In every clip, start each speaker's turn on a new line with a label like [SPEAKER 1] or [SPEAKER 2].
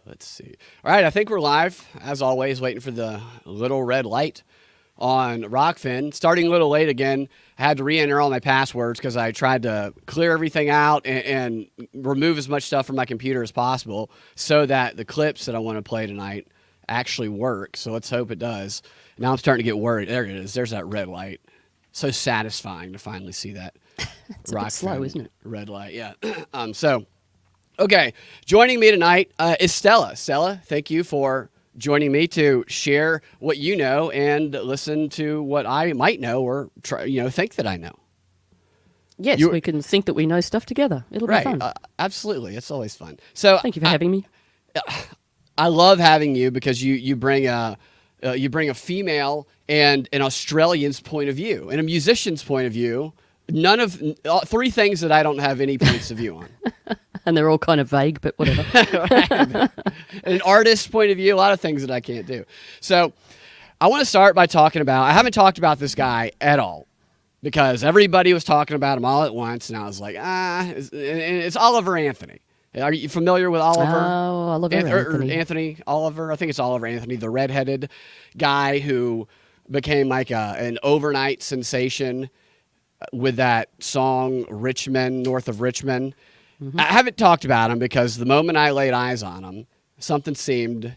[SPEAKER 1] Let's see. All right, I think we're live, as always, waiting for the little red light on Rockfin. Starting a little late again. I had to re-enter all my passwords because I tried to clear everything out and remove as much stuff from my computer as possible so that the clips that I want to play tonight actually work. So let's hope it does. Now I'm starting to get worried. There it is. There's that red light. So satisfying to finally see that.
[SPEAKER 2] It's a bit slow, isn't it?
[SPEAKER 1] Red light, yeah. Okay, joining me tonight is Stella. Stella, thank you for joining me to share what you know and listen to what I might know or think that I know.
[SPEAKER 2] Yes, we can think that we know stuff together. It'll be fun.
[SPEAKER 1] Absolutely, it's always fun. So
[SPEAKER 2] thank you for having me.
[SPEAKER 1] I love having you because you bring a female and an Australian's point of view and a musician's point of view. None of three things that I don't have any points of view on.
[SPEAKER 2] And they're all kind of vague, but whatever.
[SPEAKER 1] An artist's point of view, a lot of things that I can't do. So I want to start by talking about, I haven't talked about this guy at all because everybody was talking about him all at once. And I was like, it's Oliver Anthony. Are you familiar with Oliver?
[SPEAKER 2] Oh, Oliver Anthony.
[SPEAKER 1] Anthony Oliver. I think it's Oliver Anthony, the redheaded guy who became like an overnight sensation with that song Richmond, North of Richmond. Mm-hmm. I haven't talked about him because the moment I laid eyes on him, something seemed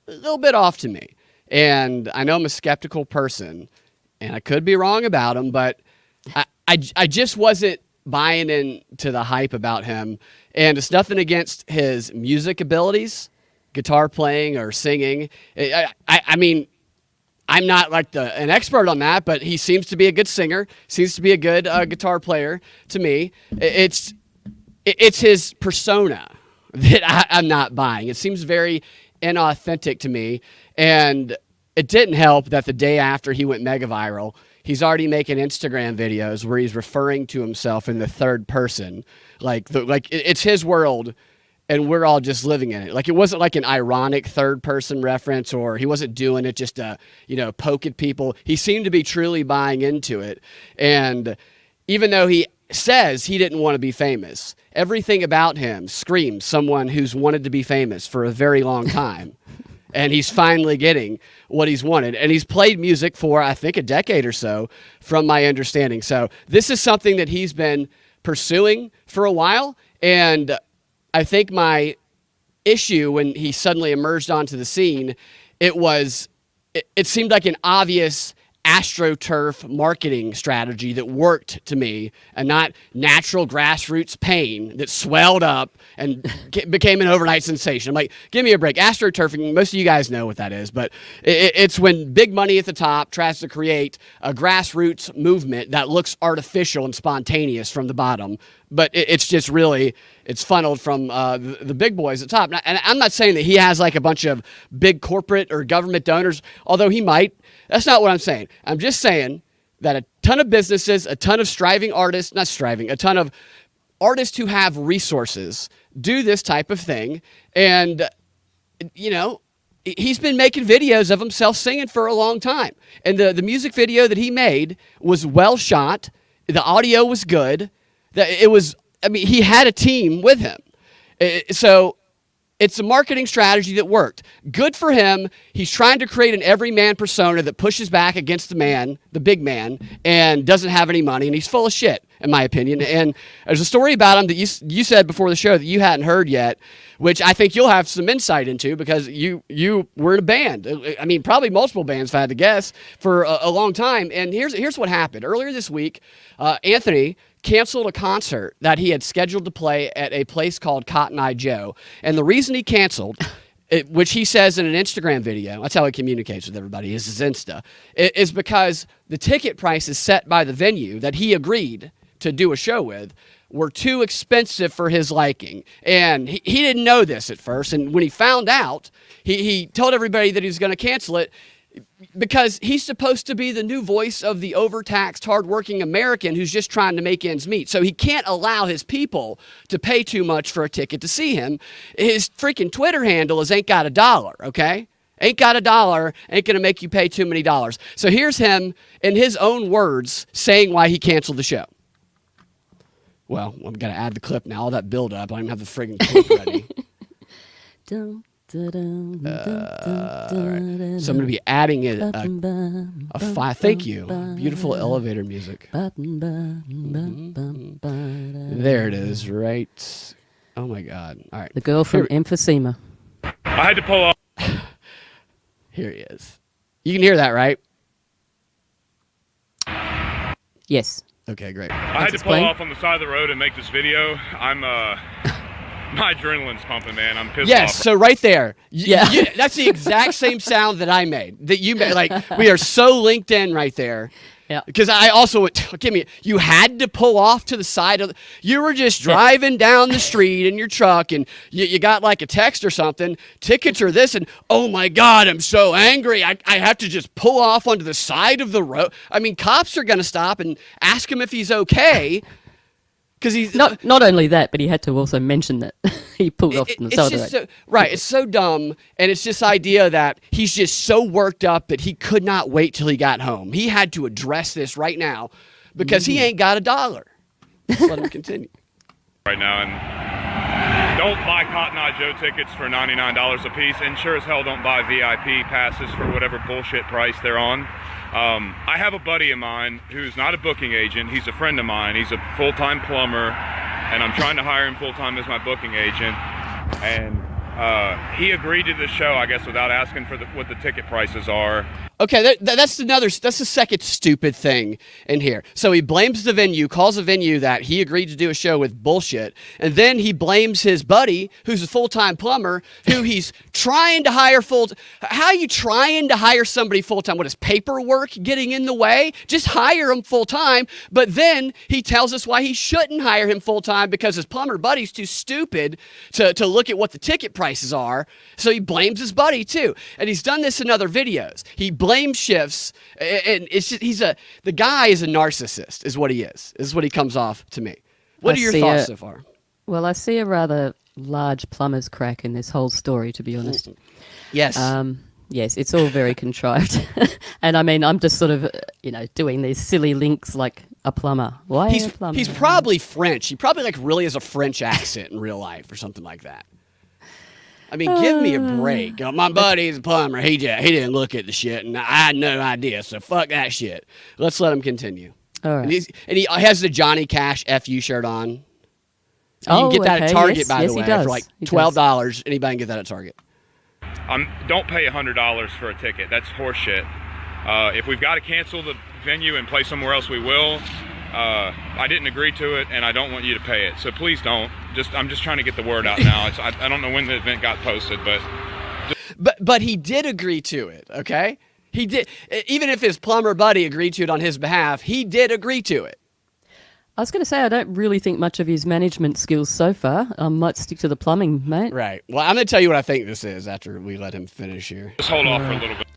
[SPEAKER 1] a little bit off to me. And I know I'm a skeptical person, and I could be wrong about him, but I just wasn't buying into the hype about him. And it's nothing against his music abilities, guitar playing or singing. I mean, I'm not like an expert on that, but he seems to be a good singer, seems to be a good guitar player to me. It's his persona that I'm not buying. It seems very inauthentic to me. And it didn't help that the day after he went mega viral, he's already making Instagram videos where he's referring to himself in the third person. Like it's his world, and we're all just living in it. Like it wasn't like an ironic third person reference, or he wasn't doing it just to, poke at people. He seemed to be truly buying into it. And even though he says he didn't want to be famous, everything about him screams someone who's wanted to be famous for a very long time. And he's finally getting what he's wanted. And he's played music for, I think, a decade or so, from my understanding. So this is something that he's been pursuing for a while. And I think my issue when he suddenly emerged onto the scene, it seemed like an obvious AstroTurf marketing strategy that worked to me, and not natural grassroots pain that swelled up and became an overnight sensation. I'm like, give me a break. AstroTurfing, most of you guys know what that is, but it's when big money at the top tries to create a grassroots movement that looks artificial and spontaneous from the bottom, but it's just really, it's funneled from the big boys at the top. And I'm not saying that he has like a bunch of big corporate or government donors, although he might. That's not what I'm saying. I'm just saying that a ton of businesses, a ton of a ton of artists who have resources do this type of thing. And, he's been making videos of himself singing for a long time. And the music video that he made was well shot. The audio was good. He had a team with him. So it's a marketing strategy that worked. Good for him. He's trying to create an everyman persona that pushes back against the big man, and doesn't have any money, and he's full of shit, in my opinion. And there's a story about him that you said before the show that you hadn't heard yet, which I think you'll have some insight into because you were in a band. I mean, probably multiple bands, if I had to guess, for a long time. And here's what happened. Earlier this week, Anthony canceled a concert that he had scheduled to play at a place called Cotton Eye Joe. And the reason he canceled, which he says in an Instagram video, that's how he communicates with everybody, is his Insta, is because the ticket prices set by the venue that he agreed to do a show with were too expensive for his liking. And he didn't know this at first. And when he found out, he told everybody that he was going to cancel it, because he's supposed to be the new voice of the overtaxed, hardworking American who's just trying to make ends meet. So he can't allow his people to pay too much for a ticket to see him. His freaking Twitter handle is ain't got a dollar, okay? Ain't got a dollar, ain't going to make you pay too many dollars. So here's him, in his own words, saying why he canceled the show. Well, I'm going to add the clip now. All that build up, I don't even have the friggin' clip ready.
[SPEAKER 2] Dum,
[SPEAKER 1] So I'm going to be adding it a five. Thank you. Beautiful elevator music. There it is, right? Oh my God. All right.
[SPEAKER 2] The girl from Emphysema.
[SPEAKER 3] I had to pull off.
[SPEAKER 1] Here he is. You can hear that, right?
[SPEAKER 2] Yes.
[SPEAKER 1] Okay, great.
[SPEAKER 3] I had to pull off on the side of the road and make this video. I'm my adrenaline's pumping, man. I'm pissed off.
[SPEAKER 1] Yes, so right there.
[SPEAKER 2] Yeah.
[SPEAKER 1] That's the exact same sound that I made. That you made. Like, we are so linked in right there.
[SPEAKER 2] Yeah.
[SPEAKER 1] Because I also went, you had to pull off to the side of, you were just driving down the street in your truck and you got like a text or something, tickets or this, and oh my God, I'm so angry. I have to just pull off onto the side of the road. I mean, cops are going to stop and ask him if he's okay. Because he's
[SPEAKER 2] not only that, but he had to also mention that he pulled off from the side of the road.
[SPEAKER 1] So, right, it's so dumb, and it's this idea that he's just so worked up that he could not wait till he got home. He had to address this right now because he ain't got $1. Let's let him continue.
[SPEAKER 3] Right now, and don't buy Cotton Eye Joe tickets for $99 a piece, and sure as hell don't buy VIP passes for whatever bullshit price they're on. I have a buddy of mine who's not a booking agent. He's a friend of mine. He's a full-time plumber, and I'm trying to hire him full-time as my booking agent. And he agreed to the show, I guess, without asking for what the ticket prices are.
[SPEAKER 1] Okay, that's the second stupid thing in here. So he blames the venue, calls the venue that he agreed to do a show with bullshit, and then he blames his buddy, who's a full-time plumber, who he's trying to hire How are you trying to hire somebody full-time? What is paperwork getting in the way? Just hire him full-time, but then he tells us why he shouldn't hire him full-time because his plumber buddy's too stupid to look at what the ticket prices are, so he blames his buddy too. And he's done this in other videos. He blame shifts, and it's just, the guy is a narcissist, is what he is. Is what he comes off to me. What are your thoughts so far?
[SPEAKER 2] Well, I see a rather large plumber's crack in this whole story, to be honest.
[SPEAKER 1] Yes.
[SPEAKER 2] Yes, it's all very contrived. And I mean, I'm just sort of, doing these silly links like a plumber. Why a plumber?
[SPEAKER 1] He's probably French. He probably really has a French accent in real life or something like that. I mean, give me a break. My buddy's a plumber. He didn't look at the shit, and I had no idea, so fuck that shit. Let's let him continue.
[SPEAKER 2] All right.
[SPEAKER 1] And he has the Johnny Cash FU shirt on. You can get that at Target, by the way, for like $12. Anybody can get that at Target.
[SPEAKER 3] Don't pay $100 for a ticket. That's horseshit. If we've got to cancel the venue and play somewhere else, we will. I didn't agree to it, and I don't want you to pay it. So please don't. I'm just trying to get the word out now. I don't know when the event got posted,
[SPEAKER 1] but he did agree to it. Okay, he did. Even if his plumber buddy agreed to it on his behalf, he did agree to it.
[SPEAKER 2] I was going to say, I don't really think much of his management skills so far. I might stick to the plumbing, mate.
[SPEAKER 1] Right. Well, I'm going to tell you what I think this is after we let him finish here.
[SPEAKER 3] just hold off for a little bit.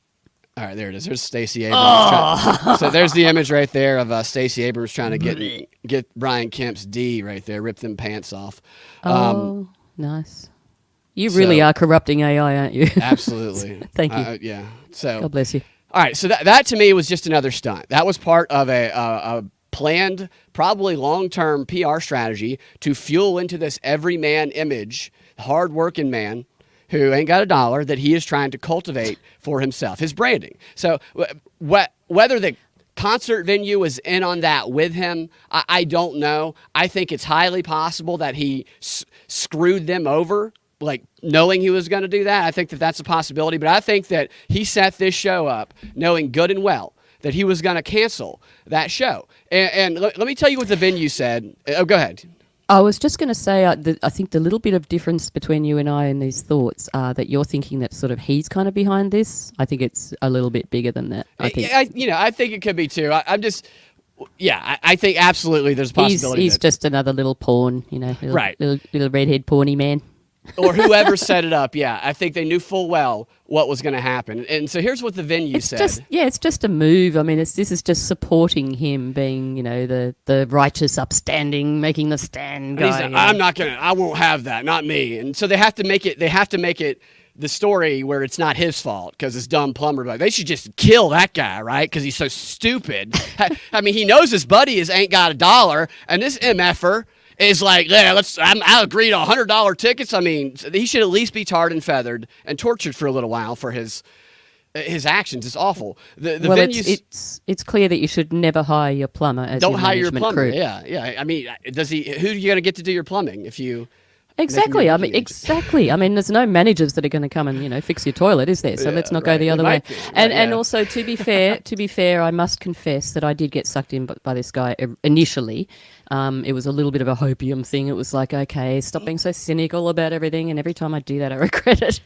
[SPEAKER 1] All right, there it is. There's Stacey Abrams. So there's the image right there of Stacey Abrams trying to get Brian Kemp's D right there, rip them pants off.
[SPEAKER 2] Nice. You really are corrupting AI, aren't you?
[SPEAKER 1] Absolutely.
[SPEAKER 2] Thank you.
[SPEAKER 1] Yeah. So
[SPEAKER 2] God bless you.
[SPEAKER 1] All right, so that to me was just another stunt. That was part of a planned, probably long-term PR strategy to fuel into this everyman image, hard-working man who ain't got $1 that he is trying to cultivate for himself, his branding. So whether the concert venue was in on that with him, I don't know. I think it's highly possible that he screwed them over, like knowing he was going to do that. I think that that's a possibility, but I think that he set this show up knowing good and well that he was going to cancel that show. And let me tell you what the venue said. Oh, go ahead.
[SPEAKER 2] I was just going to say, I think the little bit of difference between you and I in these thoughts are that you're thinking that sort of he's kind of behind this. I think it's a little bit bigger than that. I think.
[SPEAKER 1] I think it could be too. I think absolutely there's a possibility.
[SPEAKER 2] He's just another little pawn, little redhead pawny man.
[SPEAKER 1] Or whoever set it up, yeah. I think they knew full well what was going to happen. And so here's what the venue said.
[SPEAKER 2] It's just a move. I mean, this is just supporting him being, the righteous, upstanding, making the stand guy.
[SPEAKER 1] I won't have that, not me. And so they have to make it the story where it's not his fault because it's dumb plumber. Like, they should just kill that guy, right? Because he's so stupid. I mean, he knows his buddy ain't got $1, and this MFer is like, yeah, I'll agree to $100 tickets. I mean, he should at least be tarred and feathered and tortured for a little while for his actions. It's awful. The
[SPEAKER 2] well,
[SPEAKER 1] venues,
[SPEAKER 2] it's clear that you should never hire your plumber as
[SPEAKER 1] don't
[SPEAKER 2] your
[SPEAKER 1] hire your
[SPEAKER 2] management
[SPEAKER 1] plumber.
[SPEAKER 2] crew.
[SPEAKER 1] Yeah. I mean, who are you going to get to do your plumbing if you?
[SPEAKER 2] Exactly.
[SPEAKER 1] Making
[SPEAKER 2] I
[SPEAKER 1] your
[SPEAKER 2] mean,
[SPEAKER 1] huge.
[SPEAKER 2] exactly. I mean, there's no managers that are going to come and fix your toilet, is there? So
[SPEAKER 1] Yeah,
[SPEAKER 2] let's not
[SPEAKER 1] right.
[SPEAKER 2] go the
[SPEAKER 1] It
[SPEAKER 2] other way.
[SPEAKER 1] might be.
[SPEAKER 2] And
[SPEAKER 1] Right,
[SPEAKER 2] and
[SPEAKER 1] yeah.
[SPEAKER 2] also to be fair, I must confess that I did get sucked in by this guy initially. It was a little bit of a hopium thing. It was like, okay, stop being so cynical about everything. And every time I do that, I regret it.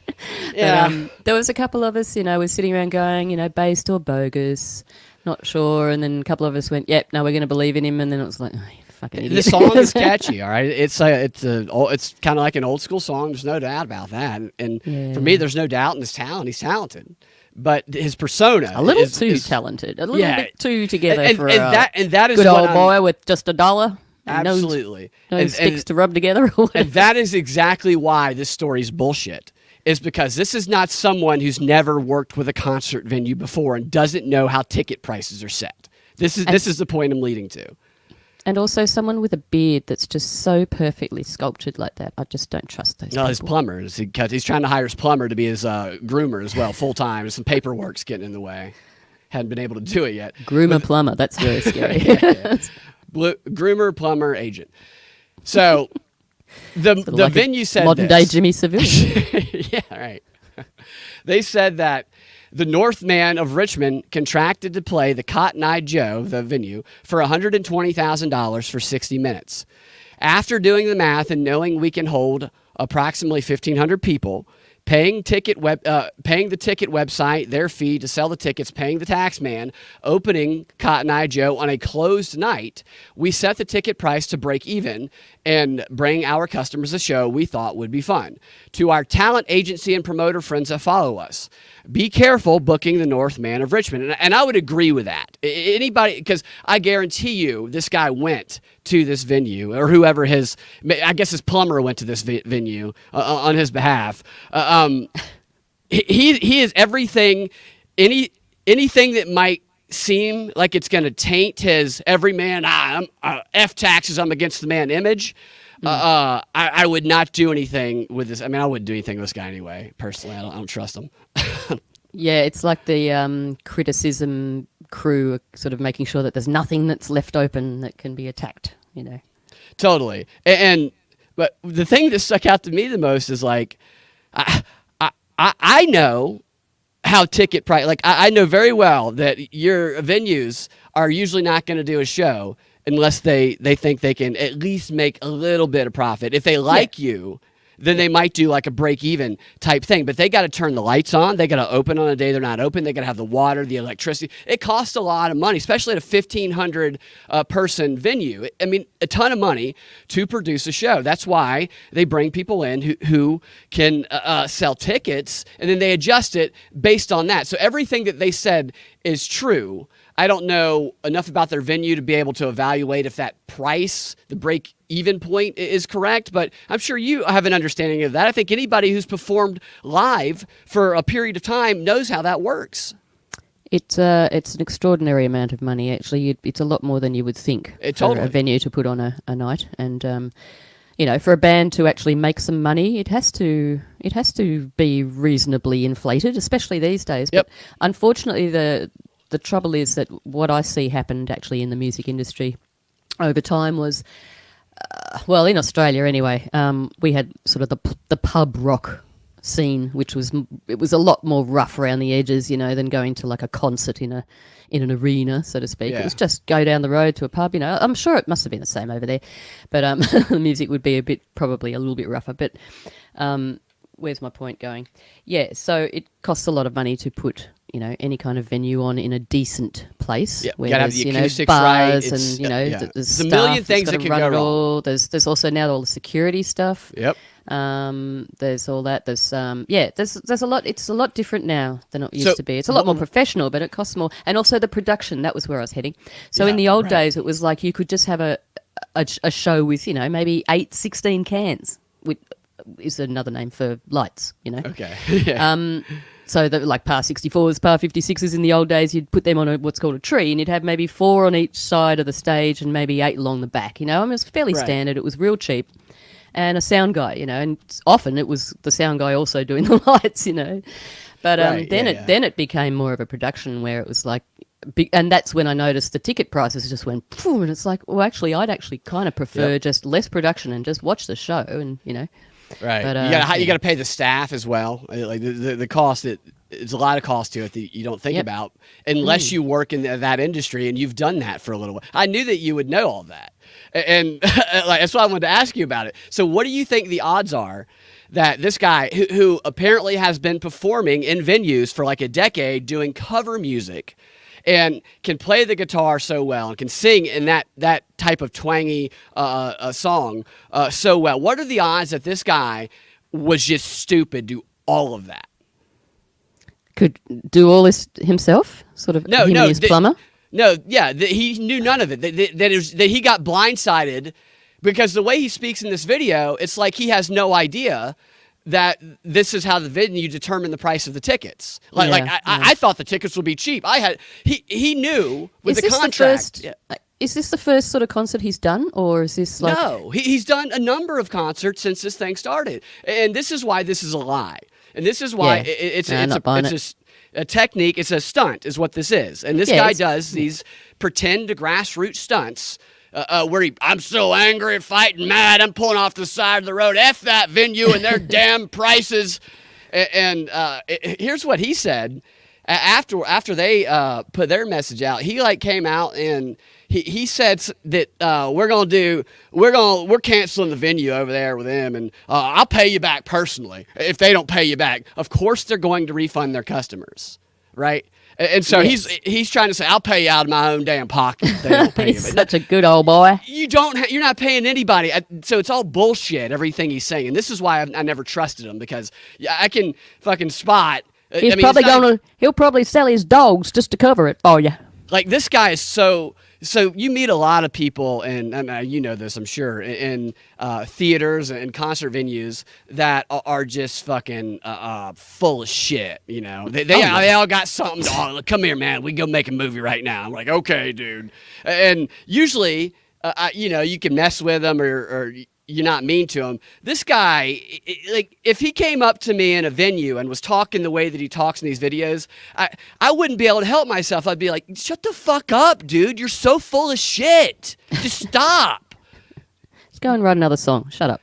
[SPEAKER 1] Yeah.
[SPEAKER 2] But there was a couple of us, we're sitting around going, based or bogus, not sure. And then a couple of us went, yep, no, we're going to believe in him. And then it was like, oh, you fucking idiot.
[SPEAKER 1] The song is catchy, all right. It's kind of like an old school song. There's no doubt about that. And
[SPEAKER 2] Yeah.
[SPEAKER 1] for me, there's no doubt in his talent. He's talented, but his persona
[SPEAKER 2] A little
[SPEAKER 1] is,
[SPEAKER 2] too
[SPEAKER 1] is-
[SPEAKER 2] talented, a little
[SPEAKER 1] Yeah.
[SPEAKER 2] bit too together
[SPEAKER 1] and,
[SPEAKER 2] for
[SPEAKER 1] and
[SPEAKER 2] a
[SPEAKER 1] that is
[SPEAKER 2] good
[SPEAKER 1] what
[SPEAKER 2] old
[SPEAKER 1] I'm-
[SPEAKER 2] boy with just $1. and
[SPEAKER 1] Absolutely.
[SPEAKER 2] No
[SPEAKER 1] And-
[SPEAKER 2] sticks
[SPEAKER 1] and-
[SPEAKER 2] to rub together. Or whatever.
[SPEAKER 1] And that is exactly why this story is bullshit. Is because this is not someone who's never worked with a concert venue before and doesn't know how ticket prices are set. This is the point I'm leading to.
[SPEAKER 2] And also someone with a beard that's just so perfectly sculptured like that. I just don't trust those
[SPEAKER 1] No, his
[SPEAKER 2] people.
[SPEAKER 1] plumber. He's trying to hire his plumber to be his groomer as well, full time. Some paperwork's getting in the way. Hadn't been able to do it yet.
[SPEAKER 2] Groomer plumber. That's very scary.
[SPEAKER 1] Groomer, plumber, agent. So the
[SPEAKER 2] Like a
[SPEAKER 1] venue said
[SPEAKER 2] modern day
[SPEAKER 1] this.
[SPEAKER 2] Jimmy Savile.
[SPEAKER 1] Yeah, right. They said that the Northman of Richmond contracted to play the Cotton Eye Joe, the venue, for $120,000 for 60 minutes. After doing the math and knowing we can hold approximately 1,500 people, paying the ticket website their fee to sell the tickets, paying the tax man, opening Cotton Eye Joe on a closed night, we set the ticket price to break even and bring our customers a show we thought would be fun. To our talent agency and promoter friends that follow us, be careful booking the Northman of Richmond. And I would agree with that. Anybody, because I guarantee you this guy went to this venue, or whoever I guess his plumber went to this venue on his behalf. He is everything, anything that might seem like it's going to taint his everyman, I'm F taxes, I'm against the man image. I would not do anything with this. I mean, I wouldn't do anything with this guy anyway. Personally, I don't trust him.
[SPEAKER 2] Yeah, it's like the criticism crew are sort of making sure that there's nothing that's left open that can be attacked,
[SPEAKER 1] Totally. But the thing that stuck out to me the most is like, I know how ticket price, like I know very well that your venues are usually not going to do a show unless they think they can at least make a little bit of profit. If they like you, then they might do like a break-even type thing. But they got to turn the lights on. They got to open on a day they're not open. They got to have the water, the electricity. It costs a lot of money, especially at a 1,500 person venue. I mean, a ton of money to produce a show. That's why they bring people in who can sell tickets, and then they adjust it based on that. So everything that they said is true. I don't know enough about their venue to be able to evaluate if that price, the break-even point, is correct, but I'm sure you have an understanding of that. I think anybody who's performed live for a period of time knows how that works.
[SPEAKER 2] It's an extraordinary amount of money, actually. It's a lot more than you would think for
[SPEAKER 1] Totally.
[SPEAKER 2] a venue to put on a night. And, for a band to actually make some money, it has to be reasonably inflated, especially these days.
[SPEAKER 1] Yep.
[SPEAKER 2] But unfortunately, the trouble is that what I see happened actually in the music industry over time was, in Australia anyway, we had sort of the pub rock scene, which was a lot more rough around the edges, than going to like a concert in an arena, so to speak.
[SPEAKER 1] Yeah.
[SPEAKER 2] It was just go down the road to a pub. I'm sure it must have been the same over there, but the music would be probably a little bit rougher. But where's my point going? Yeah, so it costs a lot of money to put any kind of venue on in a decent place.
[SPEAKER 1] Yeah,
[SPEAKER 2] where
[SPEAKER 1] gotta have
[SPEAKER 2] there's,
[SPEAKER 1] the acoustics right.
[SPEAKER 2] bars
[SPEAKER 1] It's-
[SPEAKER 2] and,
[SPEAKER 1] yeah.
[SPEAKER 2] there's
[SPEAKER 1] There's
[SPEAKER 2] staff
[SPEAKER 1] a million
[SPEAKER 2] that's
[SPEAKER 1] things
[SPEAKER 2] gotta
[SPEAKER 1] that could
[SPEAKER 2] run
[SPEAKER 1] go
[SPEAKER 2] it
[SPEAKER 1] wrong.
[SPEAKER 2] all. There's also now all the security stuff.
[SPEAKER 1] Yep.
[SPEAKER 2] There's all that. There's a lot. It's a lot different now than it used
[SPEAKER 1] So-
[SPEAKER 2] to be. It's a lot more professional, but it costs more. And also the production. That was where I was heading. So in the old days, it was like you could just have a show with maybe 16 cans. Is another name for lights.
[SPEAKER 1] Okay. Yeah.
[SPEAKER 2] So that like par 64s, par 56s in the old days, you'd put them on what's called a tree, and you'd have maybe 4 on each side of the stage and maybe 8 along the back. You know, I mean, it was fairly
[SPEAKER 1] Right.
[SPEAKER 2] standard. It was real cheap, and a sound guy. You know, and often it was the sound guy also doing the lights. You know, but
[SPEAKER 1] Right,
[SPEAKER 2] then
[SPEAKER 1] yeah.
[SPEAKER 2] then it became more of a production where it was like. And that's when I noticed the ticket prices just went, phew, and it's like, well, actually, I'd actually kind of prefer just less production and just watch the show, and you know.
[SPEAKER 1] Right.
[SPEAKER 2] But,
[SPEAKER 1] You got to pay the staff as well. Like the cost, it's a lot of cost to it that you don't think
[SPEAKER 2] Yep.
[SPEAKER 1] about unless you work in that industry, and you've done that for a little while. I knew that you would know all that, and like that's why I wanted to ask you about it. So, what do you think the odds are that this guy, who apparently has been performing in venues for like a decade, doing cover music, and can play the guitar so well and can sing in that type of twangy song so well. What are the odds that this guy was just stupid, do all of that?
[SPEAKER 2] Could do all this himself, sort of him and his plumber?
[SPEAKER 1] No, yeah, he knew none of it. That he got blindsided because the way he speaks in this video, it's like he has no idea that this is how the venue determined the price of the tickets. I thought the tickets would be cheap. He knew with the contract.
[SPEAKER 2] Is this the first sort of concert he's done, or is this like...
[SPEAKER 1] No, he's done a number of concerts since this thing started, and this is why this is a lie, and this is why it's a technique. It's a stunt, is what this is, and this guy does these pretend grassroots stunts. Where I'm so angry, fighting mad, I'm pulling off the side of the road. F that venue and their damn prices. And here's what he said after they put their message out. He like came out and he said that we're canceling the venue over there with them, and I'll pay you back personally if they don't pay you back. Of course, they're going to refund their customers, right? And so he's trying to say, I'll pay you out of my own damn pocket if they don't pay you.
[SPEAKER 2] He's such a good old boy.
[SPEAKER 1] You're not paying anybody. So it's all bullshit, everything he's saying. And this is why I never trusted him, because I can fucking spot.
[SPEAKER 2] He'll probably sell his dogs just to cover it for you.
[SPEAKER 1] Like, this guy is so you meet a lot of people, and you know this, I'm sure, in theaters and concert venues that are just fucking full of shit. You know, they all got something. Come here, man. We can go make a movie right now. I'm like, okay, dude. And usually, you can mess with them or you're not mean to him. This guy, like, if he came up to me in a venue and was talking the way that he talks in these videos, I wouldn't be able to help myself. I'd be like, shut the fuck up, dude. You're so full of shit. Just stop.
[SPEAKER 2] Let's go and write another song. Shut up.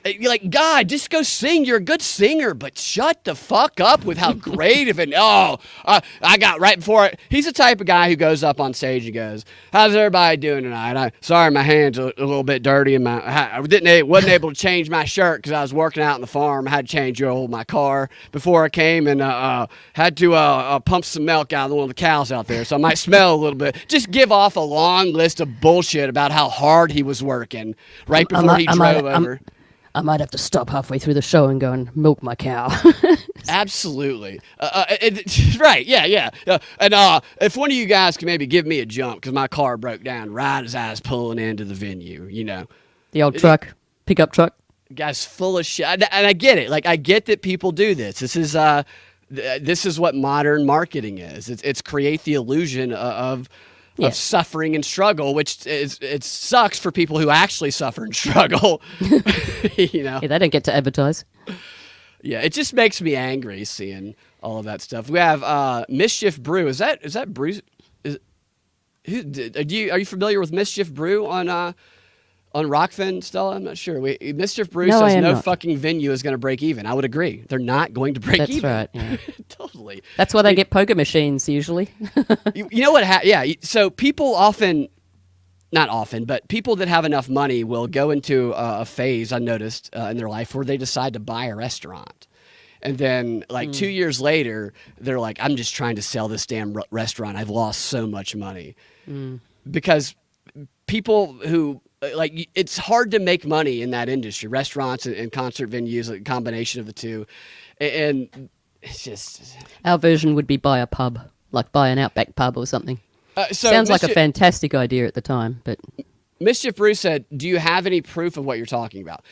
[SPEAKER 1] You're like, God, just go sing. You're a good singer, but shut the fuck up with how great of it. I got right before it. He's the type of guy who goes up on stage and goes, how's everybody doing tonight? Sorry, my hands are a little bit dirty, and I wasn't able to change my shirt because I was working out on the farm. I had to change my car before I came, and had to pump some milk out of one of the cows out there, so I might smell a little bit. Just give off a long list of bullshit about how hard he was working right before he drove over.
[SPEAKER 2] I might have to stop halfway through the show and go and milk my cow.
[SPEAKER 1] Absolutely. Right, yeah. And if one of you guys can maybe give me a jump, because my car broke down right as I was pulling into the venue, you know.
[SPEAKER 2] The old truck, pickup truck.
[SPEAKER 1] Guy's full of shit. And I get it. Like, I get that people do this. This is what modern marketing is. It's create the illusion of suffering and struggle, which it sucks for people who actually suffer and struggle. You know,
[SPEAKER 2] Yeah, they don't get to advertise.
[SPEAKER 1] yeah, it just makes me angry seeing all of that stuff. We have Mischief Brew. Is that Brew? Are you familiar with Mischief Brew on Rockfin, Stella? I'm not sure. Mischief Brew says no fucking venue is going to break even. I would agree. They're not going to break even.
[SPEAKER 2] That's right. Yeah.
[SPEAKER 1] Totally.
[SPEAKER 2] That's why they get poker machines usually.
[SPEAKER 1] You know what? Yeah. So people not often, but people that have enough money will go into a phase, I noticed, in their life where they decide to buy a restaurant. And then, 2 years later, they're like, I'm just trying to sell this damn restaurant. I've lost so much money. Because people who... it's hard to make money in that industry, restaurants and concert venues, a combination of the two. And it's just...
[SPEAKER 2] Our version would be buy a pub, like buy an Outback pub or something. Sounds like a fantastic idea at the time, but...
[SPEAKER 1] Mischief Brew said, do you have any proof of what you're talking about?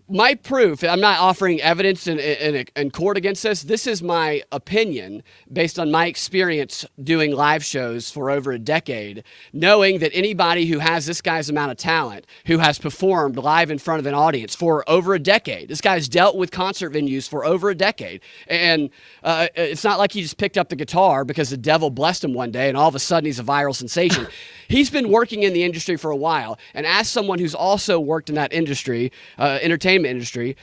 [SPEAKER 1] my proof, I'm not offering evidence in court against this. This is my opinion based on my experience doing live shows for over a decade, knowing that anybody who has this guy's amount of talent, who has performed live in front of an audience for over a decade, this guy's dealt with concert venues for over a decade. And it's not like he just picked up the guitar because the devil blessed him one day and all of a sudden he's a viral sensation. He's been working in the industry for a while. And as someone who's also worked in that industry, entertainment industry,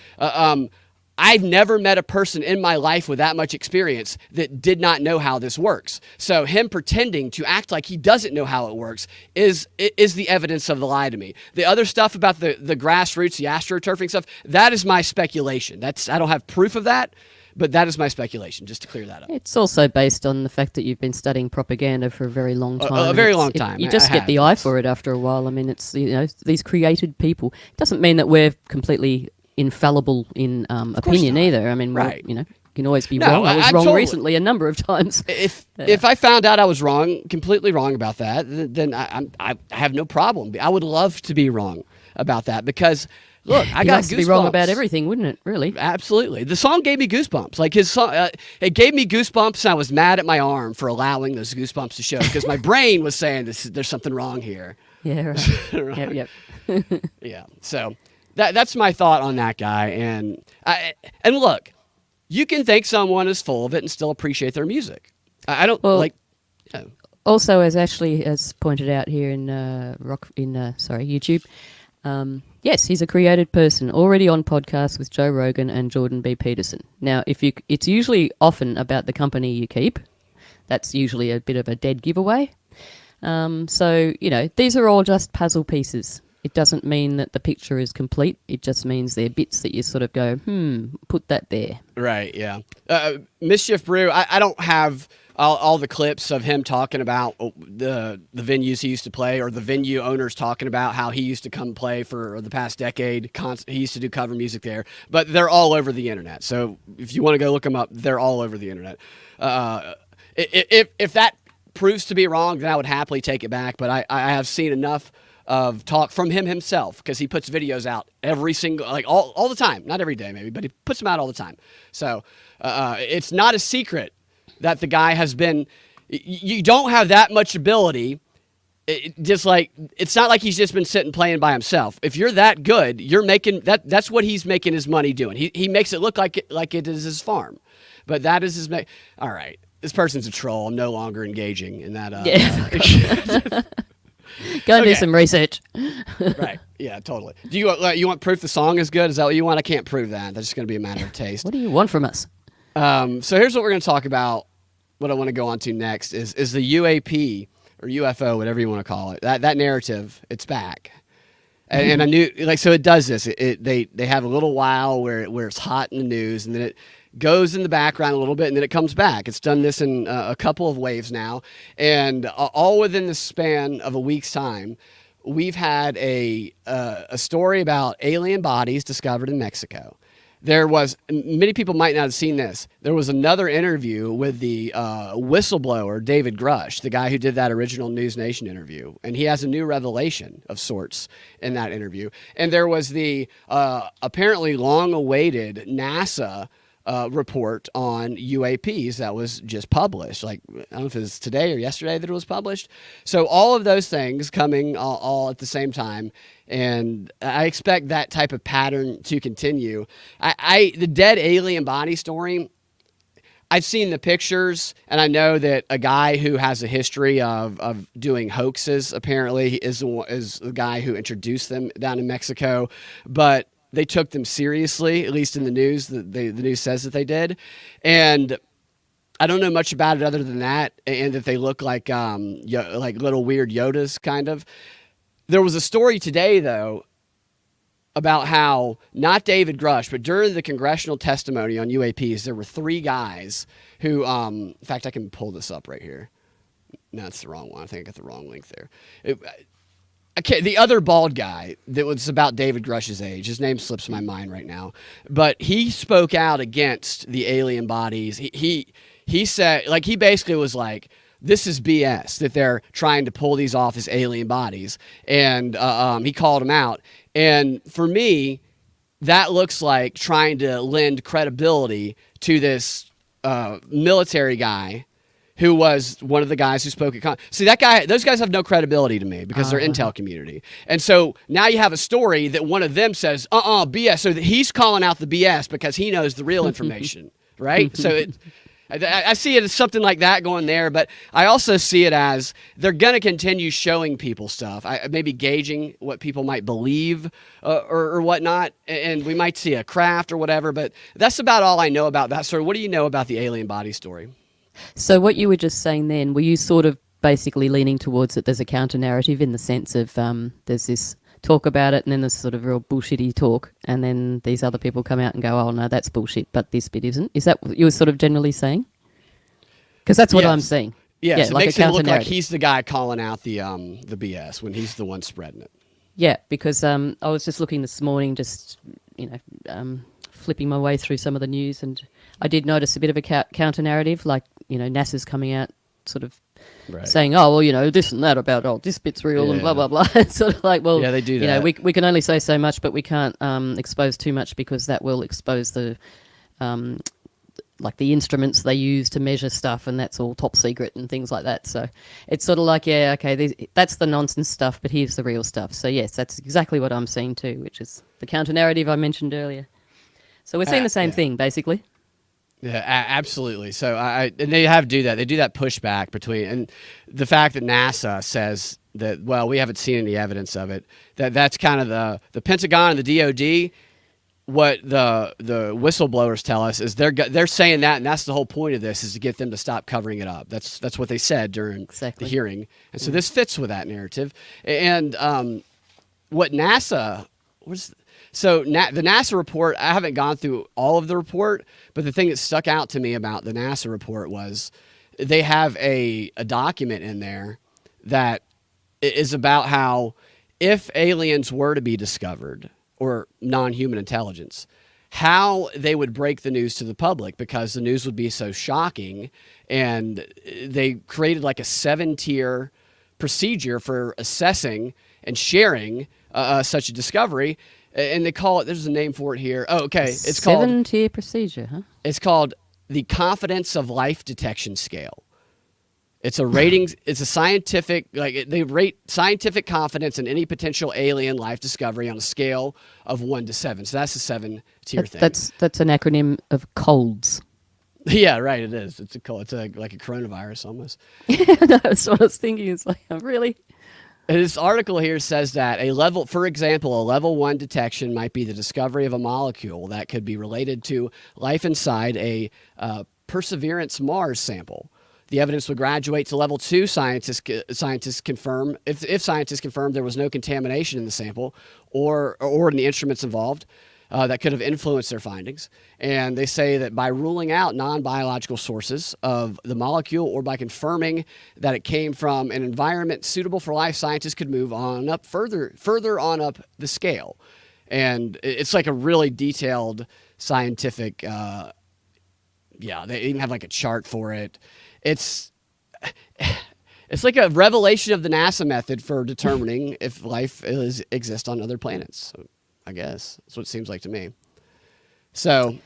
[SPEAKER 1] I've never met a person in my life with that much experience that did not know how this works. So him pretending to act like he doesn't know how it works is the evidence of the lie to me. The other stuff about the grassroots, the astroturfing stuff, that is my speculation. I don't have proof of that, but that is my speculation, just to clear that up.
[SPEAKER 2] It's also based on the fact that you've been studying propaganda for a very long time.
[SPEAKER 1] A very long time.
[SPEAKER 2] You just get the eye for it after a while. I mean, it's these created people. It doesn't mean that we're completely infallible in opinion either. I mean,
[SPEAKER 1] right.
[SPEAKER 2] You can always be wrong. I was wrong
[SPEAKER 1] totally,
[SPEAKER 2] recently a number of times.
[SPEAKER 1] If I found out I was wrong, completely wrong about that, then I have no problem. I would love to be wrong about that because. Look, I got goosebumps.
[SPEAKER 2] To be wrong about everything, wouldn't it? Really?
[SPEAKER 1] Absolutely. The song gave me goosebumps. Like his song, it gave me goosebumps, and I was mad at my arm for allowing those goosebumps to show because my brain was saying there's something wrong here.
[SPEAKER 2] Yeah. Right. Yep.
[SPEAKER 1] Yeah. So that's my thought on that guy. And look, you can think someone is full of it and still appreciate their music. I don't like. You know.
[SPEAKER 2] Also, as Ashley has pointed out here in YouTube. Yes, he's a created person, already on podcasts with Joe Rogan and Jordan B. Peterson. Now, it's usually often about the company you keep. That's usually a bit of a dead giveaway. So, these are all just puzzle pieces. It doesn't mean that the picture is complete. It just means they're bits that you sort of go, put that there.
[SPEAKER 1] Right, yeah. Mischief Brew, I don't have all the clips of him talking about the venues he used to play or the venue owners talking about how he used to come play for the past decade. He used to do cover music there, but they're all over the internet. So if you want to go look them up, they're all over the internet. If that proves to be wrong, then I would happily take it back, but I have seen enough of talk from him himself because he puts videos out every single, like all the time, not every day maybe, but he puts them out all the time. So it's not a secret that the guy has been, you don't have that much ability. It's not like he's just been sitting playing by himself. If you're that good, you're making that's what he's making his money doing. He makes it look like it is his farm, but that is his all right. This person's a troll. I'm no longer engaging in that.
[SPEAKER 2] Go and do some research.
[SPEAKER 1] Right. Yeah, totally. Do you want proof the song is good? Is that what you want? I can't prove that. That's just going to be a matter of taste.
[SPEAKER 2] What do you want from us?
[SPEAKER 1] So here's what we're going to talk about. What I want to go on to next is the UAP or UFO, whatever you want to call it. That narrative, it's back. And I knew, so it does this. They have a little while where it's hot in the news, and then it goes in the background a little bit, and then it comes back. It's done this in a couple of waves now, and all within the span of a week's time, we've had a story about alien bodies discovered in Mexico. There was, many people might not have seen this, there was another interview with the whistleblower, David Grush, the guy who did that original News Nation interview. And he has a new revelation of sorts in that interview. And there was the apparently long-awaited NASA report on UAPs that was just published. Like, I don't know if it was today or yesterday that it was published. So all of those things coming all at the same time. And I expect that type of pattern to continue. The dead alien body story, I've seen the pictures, and I know that a guy who has a history of doing hoaxes apparently is the guy who introduced them down in Mexico. But they took them seriously, at least in the news. The news says that they did. And I don't know much about it other than that, and that they look like little weird Yodas, kind of. There was a story today, though, about how, not David Grush, but during the congressional testimony on UAPs, there were 3 guys who, in fact, I can pull this up right here. No, it's the wrong one. I think I got the wrong link there. Okay, the other bald guy that was about David Grush's age, his name slips my mind right now, but he spoke out against the alien bodies. He said, he basically was like, this is BS that they're trying to pull these off as alien bodies. And he called them out. And for me, that looks like trying to lend credibility to this military guy who was one of the guys who spoke at See, those guys have no credibility to me because they're intel community. And so now you have a story that one of them says, BS. So that he's calling out the BS because he knows the real information, right? So I see it as something like that going there, but I also see it as they're going to continue showing people stuff, maybe gauging what people might believe or whatnot, and we might see a craft or whatever, but that's about all I know about that story. What do you know about the alien body story?
[SPEAKER 2] So what you were just saying then, were you sort of basically leaning towards that there's a counter-narrative in the sense of there's this talk about it and then there's sort of real bullshitty talk and then these other people come out and go, oh, no, that's bullshit, but this bit isn't? Is that what you were sort of generally saying? Because that's what I'm seeing.
[SPEAKER 1] Yes, it
[SPEAKER 2] like
[SPEAKER 1] makes it look like he's the guy calling out the BS when he's the one spreading it.
[SPEAKER 2] Yeah, because I was just looking this morning, just, flipping my way through some of the news, and I did notice a bit of a counter-narrative, like, NASA's coming out sort of saying, oh, well, this and that about, oh, this bit's real and blah, blah, blah. It's sort of like, well,
[SPEAKER 1] yeah, they do that.
[SPEAKER 2] We can only say so much, but we can't expose too much because that will expose the, like the instruments they use to measure stuff, and that's all top secret and things like that. So it's sort of like, yeah, okay, that's the nonsense stuff, but here's the real stuff. So yes, that's exactly what I'm seeing too, which is the counter-narrative I mentioned earlier. So we're seeing the same thing, basically.
[SPEAKER 1] Yeah, absolutely. So and they have to do that. They do that pushback between, and the fact that NASA says that, well, we haven't seen any evidence of it. That's kind of the Pentagon and the DoD. What the whistleblowers tell us is they're saying that, and that's the whole point of this, is to get them to stop covering it up. That's what they said during the hearing, and so this fits with that narrative. And what NASA was. So the NASA report, I haven't gone through all of the report, but the thing that stuck out to me about the NASA report was they have a document in there that is about how if aliens were to be discovered, or non-human intelligence, how they would break the news to the public, because the news would be so shocking. And they created like a 7-tier procedure for assessing and sharing such a discovery. And they call it, there's a name for it here. Oh, okay. It's called
[SPEAKER 2] 7-tier procedure, huh?
[SPEAKER 1] It's called the Confidence of Life Detection Scale. It's a ratings. It's a scientific, they rate scientific confidence in any potential alien life discovery on a scale of 1 to 7. So that's a 7-tier thing.
[SPEAKER 2] That's an acronym of COLDS.
[SPEAKER 1] Yeah, right. It is. It's like a coronavirus almost.
[SPEAKER 2] No, that's what I was thinking. It's like, really?
[SPEAKER 1] And this article here says that for example, a level 1 detection might be the discovery of a molecule that could be related to life inside a Perseverance Mars sample. The evidence would graduate to level 2. Scientists confirm if scientists confirm there was no contamination in the sample or in the instruments involved that could have influenced their findings. And they say that by ruling out non-biological sources of the molecule, or by confirming that it came from an environment suitable for life, scientists could move on up further on up the scale. And it's like a really detailed scientific. They even have like a chart for it. It's like a revelation of the NASA method for determining if life exists on other planets. So I guess that's what it seems like to me. So,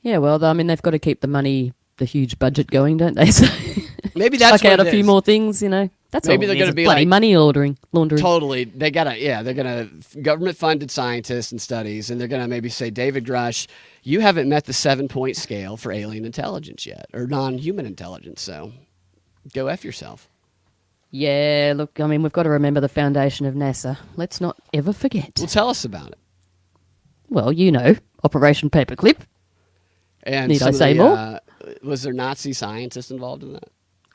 [SPEAKER 2] yeah, well, I mean, they've got to keep the huge budget going, don't they? So
[SPEAKER 1] maybe that's
[SPEAKER 2] chuck out a few more things, That's
[SPEAKER 1] maybe
[SPEAKER 2] all.
[SPEAKER 1] They're going to be
[SPEAKER 2] bloody
[SPEAKER 1] like
[SPEAKER 2] money laundering.
[SPEAKER 1] Totally, they're gonna government funded scientists and studies, and they're gonna maybe say, David Grush, you haven't met the 7-point scale for alien intelligence yet, or non-human intelligence. So, go F yourself.
[SPEAKER 2] Yeah, look, I mean, we've got to remember the foundation of NASA. Let's not ever forget.
[SPEAKER 1] Well, tell us about it.
[SPEAKER 2] Well, Operation Paperclip.
[SPEAKER 1] And
[SPEAKER 2] need I say more?
[SPEAKER 1] Was there Nazi scientists involved in that?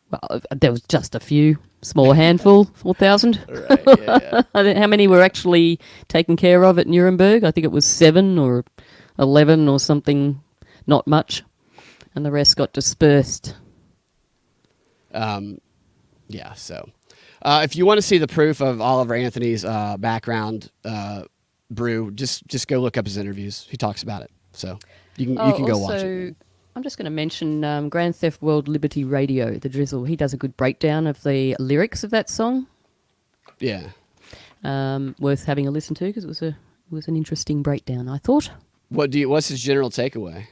[SPEAKER 2] Well, there was just a few, small handful, 4,000.
[SPEAKER 1] Right, yeah.
[SPEAKER 2] How many were actually taken care of at Nuremberg? I think it was 7 or 11 or something, not much. And the rest got dispersed.
[SPEAKER 1] Yeah, so if you want to see the proof of Oliver Anthony's background, Brew, just go look up his interviews. He talks about it, so you can go watch it.
[SPEAKER 2] I'm just going to mention Grand Theft World Liberty Radio, the Drizzle. He does a good breakdown of the lyrics of that song.
[SPEAKER 1] Yeah,
[SPEAKER 2] worth having a listen to because it was a was an interesting breakdown, I thought.
[SPEAKER 1] What's his general takeaway?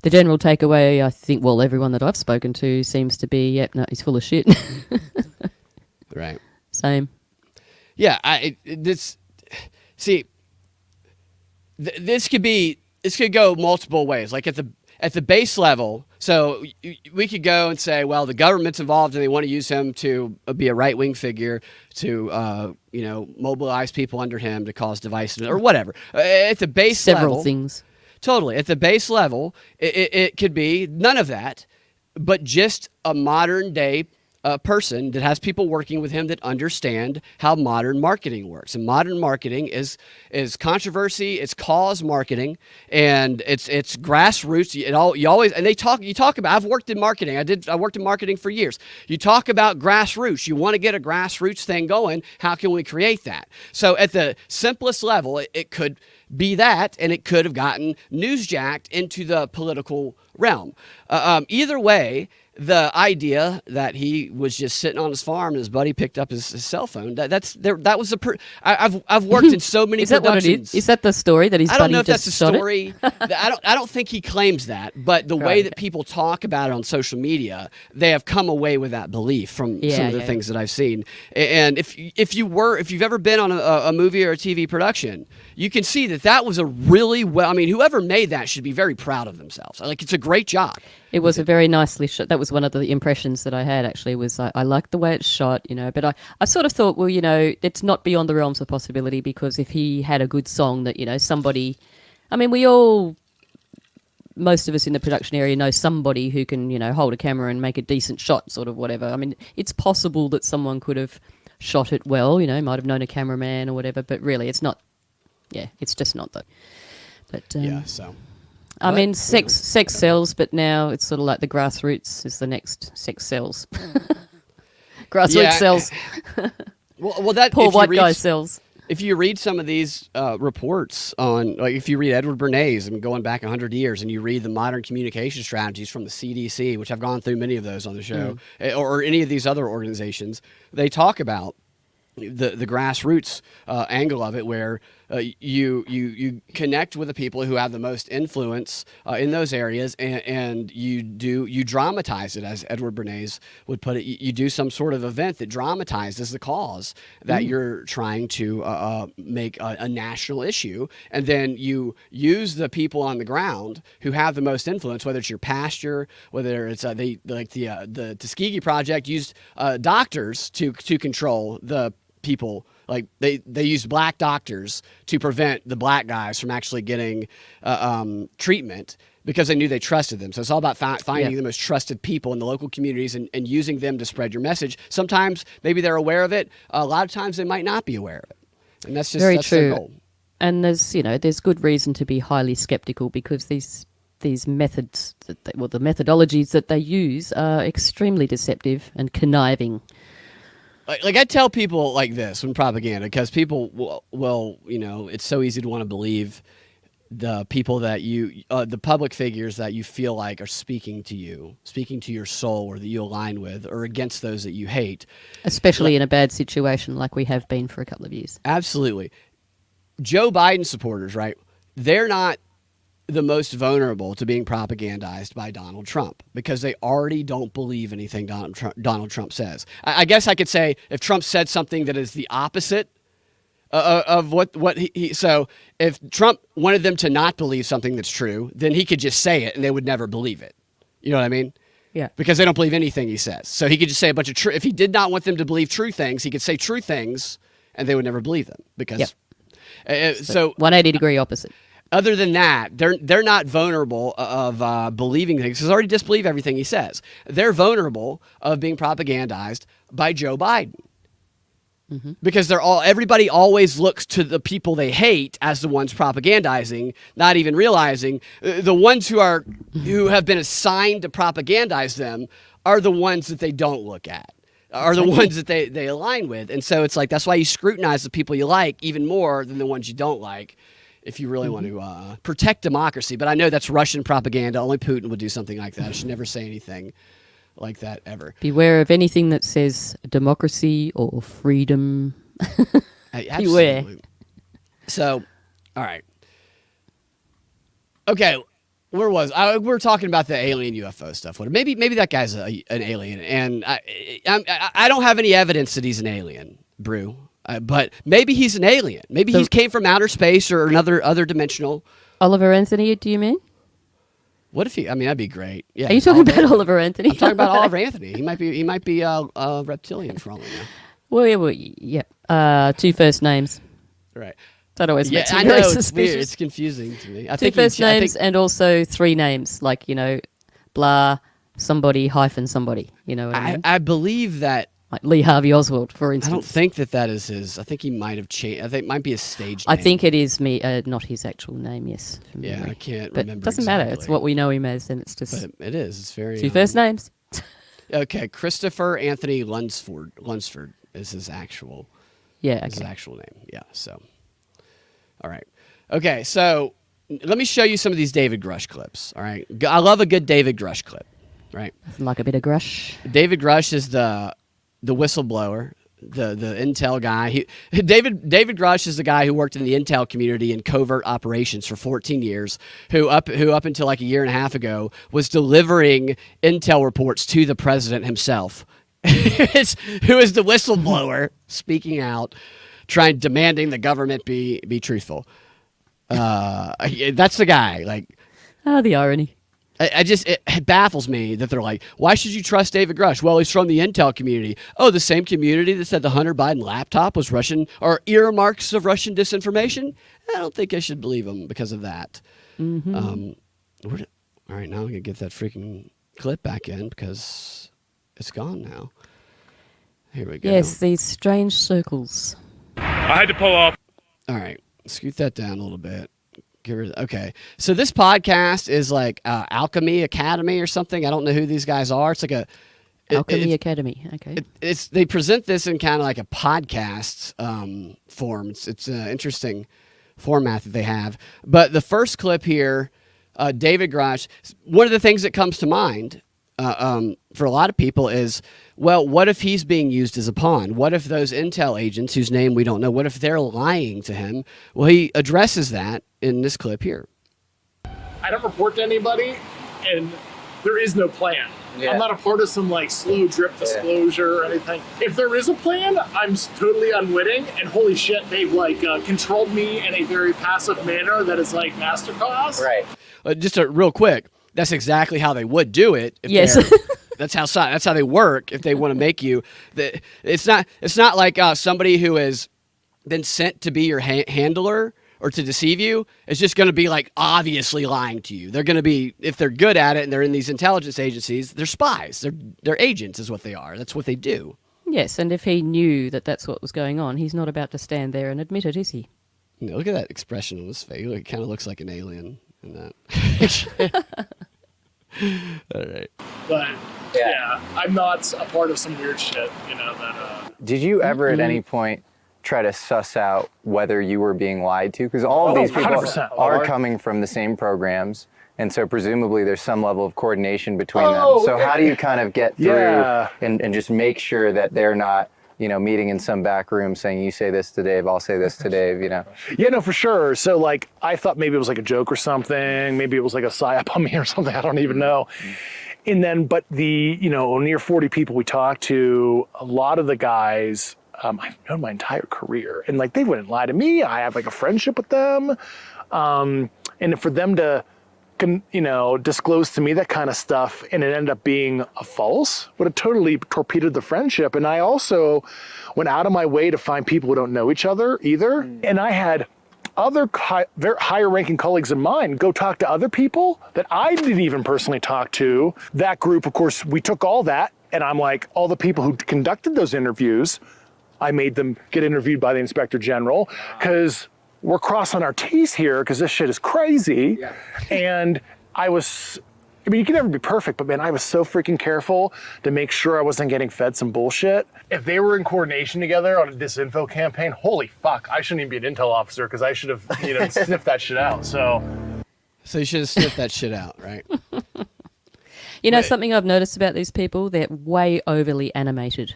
[SPEAKER 2] The general takeaway, I think, well, everyone that I've spoken to seems to be, yep, no, he's full of shit.
[SPEAKER 1] Right.
[SPEAKER 2] Same.
[SPEAKER 1] Yeah, this could go multiple ways. Like at the base level, so we could go and say, well, the government's involved and they want to use him to be a right-wing figure to mobilize people under him to cause divisiveness or whatever. At the base level,
[SPEAKER 2] Several things.
[SPEAKER 1] Totally. At the base level, it could be none of that, but just a modern day person that has people working with him that understand how modern marketing works. And modern marketing is controversy, it's cause marketing, and it's grassroots. You talk about. I've worked in marketing. I worked in marketing for years. You talk about grassroots. You want to get a grassroots thing going. How can we create that? So at the simplest level, it could be that, and it could have gotten newsjacked into the political realm. Either way, the idea that he was just sitting on his farm and his buddy picked up his cell phone, I've worked in so many
[SPEAKER 2] Is that
[SPEAKER 1] productions.
[SPEAKER 2] what it is? Is that the story that his
[SPEAKER 1] I don't
[SPEAKER 2] buddy
[SPEAKER 1] know if that's
[SPEAKER 2] just
[SPEAKER 1] the
[SPEAKER 2] shot it?
[SPEAKER 1] story. I don't think he claims that, but the way
[SPEAKER 2] Right.
[SPEAKER 1] that people talk about it on social media, they have come away with that belief from some of the things that I've seen. And if you've ever been on a movie or a TV production, you can see that was a really well. I mean, whoever made that should be very proud of themselves. Like, it's a great job.
[SPEAKER 2] It was a very nicely shot. That was one of the impressions that I had, actually, was I liked the way it's shot, but I sort of thought, well, it's not beyond the realms of possibility, because if he had a good song that, somebody, I mean, most of us in the production area know somebody who can, hold a camera and make a decent shot, sort of whatever. I mean, it's possible that someone could have shot it well, might have known a cameraman or whatever, but really it's not, it's just not though. But,
[SPEAKER 1] So.
[SPEAKER 2] I mean, sex sells, but now it's sort of like the grassroots is the next sex sells. Grassroots sells.
[SPEAKER 1] Well, that
[SPEAKER 2] Poor white guy sells.
[SPEAKER 1] If you read some of these reports on, like, if you read Edward Bernays and going back 100 years, and you read the modern communication strategies from the CDC, which I've gone through many of those on the show, or any of these other organizations, they talk about the grassroots angle of it, where you connect with the people who have the most influence in those areas, and you dramatize it, as Edward Bernays would put it. You do some sort of event that dramatizes the cause that you're trying to make a national issue, and then you use the people on the ground who have the most influence, whether it's your pastor, whether it's the Tuskegee Project used doctors to control the people. Like they used black doctors to prevent the black guys from actually getting treatment, because they knew they trusted them. So it's all about finding the most trusted people in the local communities and using them to spread your message. Sometimes maybe they're aware of it. A lot of times they might not be aware of it. And that's just
[SPEAKER 2] Very true.
[SPEAKER 1] their goal.
[SPEAKER 2] And there's good reason to be highly skeptical, because these methods, the methodologies that they use are extremely deceptive and conniving.
[SPEAKER 1] Like I tell people like this when propaganda, because people will, it's so easy to want to believe the people that the public figures that you feel like are speaking to your soul, or that you align with, or against those that you hate.
[SPEAKER 2] Especially in a bad situation like we have been for a couple of years.
[SPEAKER 1] Absolutely. Joe Biden supporters, right? They're not the most vulnerable to being propagandized by Donald Trump, because they already don't believe anything Donald Trump says. I guess I could say if Trump said something that is the opposite of what he so if Trump wanted them to not believe something that's true, then he could just say it and they would never believe it. You know what I mean?
[SPEAKER 2] Yeah.
[SPEAKER 1] Because they don't believe anything he says. So he could just say a bunch of if he did not want them to believe true things, he could say true things and they would never believe them, because so
[SPEAKER 2] 180-degree opposite.
[SPEAKER 1] Other than that, they're not vulnerable of believing things, because they already disbelieve everything he says. They're vulnerable of being propagandized by Joe Biden. Mm-hmm. Because everybody always looks to the people they hate as the ones propagandizing, not even realizing the ones who have been assigned to propagandize them are the ones that they don't look at, are the ones that they align with. And so it's like, that's why you scrutinize the people you like even more than the ones you don't like, if you really want to protect democracy. But I know that's Russian propaganda. Only Putin would do something like that. I should never say anything like that ever.
[SPEAKER 2] Beware of anything that says democracy or freedom.
[SPEAKER 1] Absolutely. So, all right. Okay, where was we're talking about the alien UFO stuff. Maybe that guy's an alien, and I don't have any evidence that he's an alien, Brew. But maybe he's an alien. Maybe he came from outer space or another other dimensional.
[SPEAKER 2] Oliver Anthony, do you mean?
[SPEAKER 1] What if he? I mean, that'd be great. Yeah.
[SPEAKER 2] Are you talking about Oliver Anthony?
[SPEAKER 1] I'm talking about Oliver Anthony. He might be a reptilian for all we know.
[SPEAKER 2] Well, yeah. Two first names.
[SPEAKER 1] Right.
[SPEAKER 2] That always makes me
[SPEAKER 1] I
[SPEAKER 2] very
[SPEAKER 1] know,
[SPEAKER 2] suspicious.
[SPEAKER 1] it's weird. It's confusing to me.
[SPEAKER 2] Two first names and also three names, like, blah, somebody hyphen somebody. You know what I mean?
[SPEAKER 1] I believe that.
[SPEAKER 2] Like Lee Harvey Oswald, for instance.
[SPEAKER 1] I don't think that is his. I think he might have changed. I think it might be a stage name.
[SPEAKER 2] I think it is not his actual name, yes.
[SPEAKER 1] Yeah, I can't
[SPEAKER 2] but
[SPEAKER 1] remember.
[SPEAKER 2] It doesn't matter. It's what we know him as, and it's just.
[SPEAKER 1] But it is. It's very.
[SPEAKER 2] Two first names.
[SPEAKER 1] Okay, Christopher Anthony Lunsford is his actual.
[SPEAKER 2] Yeah, okay.
[SPEAKER 1] Is his actual name. Yeah. So. All right. Okay, so let me show you some of these David Grush clips. All right. I love a good David Grush clip. Right.
[SPEAKER 2] Like a bit of Grush.
[SPEAKER 1] David Grush is the whistleblower, the intel guy. David Grush is the guy who worked in the intel community in covert operations for 14 years, who up until like a year and a half ago was delivering intel reports to the president himself. Who is the whistleblower speaking out, demanding the government be truthful. That's the guy. Like,
[SPEAKER 2] the irony.
[SPEAKER 1] It baffles me that they're like, why should you trust David Grush? Well, he's from the intel community. Oh, the same community that said the Hunter Biden laptop was Russian or earmarks of Russian disinformation? I don't think I should believe him because of that.
[SPEAKER 2] Mm-hmm.
[SPEAKER 1] All right, now I'm going to get that freaking clip back in because it's gone now. Here we go.
[SPEAKER 2] Yes, these strange circles.
[SPEAKER 3] I had to pull off.
[SPEAKER 1] All right, scoot that down a little bit. Okay, so this podcast is like Alchemy Academy or something. I don't know who these guys are. It's like
[SPEAKER 2] Alchemy Academy. Okay,
[SPEAKER 1] they present this in kind of like a podcast form. It's an interesting format that they have. But the first clip here, David Grush. One of the things that comes to mind for a lot of people is, well, what if he's being used as a pawn? What if those intel agents, whose name we don't know, what if they're lying to him? Well, he addresses that in this clip here.
[SPEAKER 4] I don't report to anybody, and there is no plan. Yeah. I'm not a part of some like slow drip disclosure or anything. If there is a plan, I'm totally unwitting, and holy shit, they've like controlled me in a very passive manner that is like masterclass.
[SPEAKER 1] Right. Just real quick, that's exactly how they would do it.
[SPEAKER 2] Yes.
[SPEAKER 1] That's how they work. If they want to make you, it's not like somebody who has been sent to be your handler or to deceive you. It's just going to be like obviously lying to you. They're going to be, if they're good at it and they're in these intelligence agencies, they're spies. They're agents is what they are. That's what they do.
[SPEAKER 2] Yes, and if he knew that that's what was going on, he's not about to stand there and admit it, is he?
[SPEAKER 1] Look at that expression on his face. It kind of looks like an alien in that. All right.
[SPEAKER 4] But yeah, I'm not a part of some weird shit, that.
[SPEAKER 5] Did you ever at any point try to suss out whether you were being lied to? Because all of these people
[SPEAKER 4] 100%.
[SPEAKER 5] are coming from the same programs, and so presumably there's some level of coordination between them. So how do you kind of get through and just make sure that they're not, meeting in some back room saying, you say this to Dave, I'll say this to Dave,
[SPEAKER 4] Yeah, no, for sure. So like, I thought maybe it was like a joke or something. Maybe it was like a psyop on me or something. I don't even know. And then, but the, near 40 people we talked to, a lot of the guys, I've known my entire career, and like, they wouldn't lie to me. I have like a friendship with them. And for them to, disclose to me that kind of stuff and it ended up being a false, would have totally torpedoed the friendship. And I also went out of my way to find people who don't know each other either. And I had other very higher ranking colleagues of mine go talk to other people that I didn't even personally talk to. That group, of course, we took all that, and I'm like, all the people who conducted those interviews, I made them get interviewed by the Inspector General, because we're crossing our T's here because this shit is crazy. Yeah. And you can never be perfect, but man, I was so freaking careful to make sure I wasn't getting fed some bullshit. If they were in coordination together on a disinfo campaign, holy fuck, I shouldn't even be an intel officer because I should have, sniffed that shit out. So
[SPEAKER 1] you should have sniffed that shit out, right?
[SPEAKER 2] Something I've noticed about these people, they're way overly animated.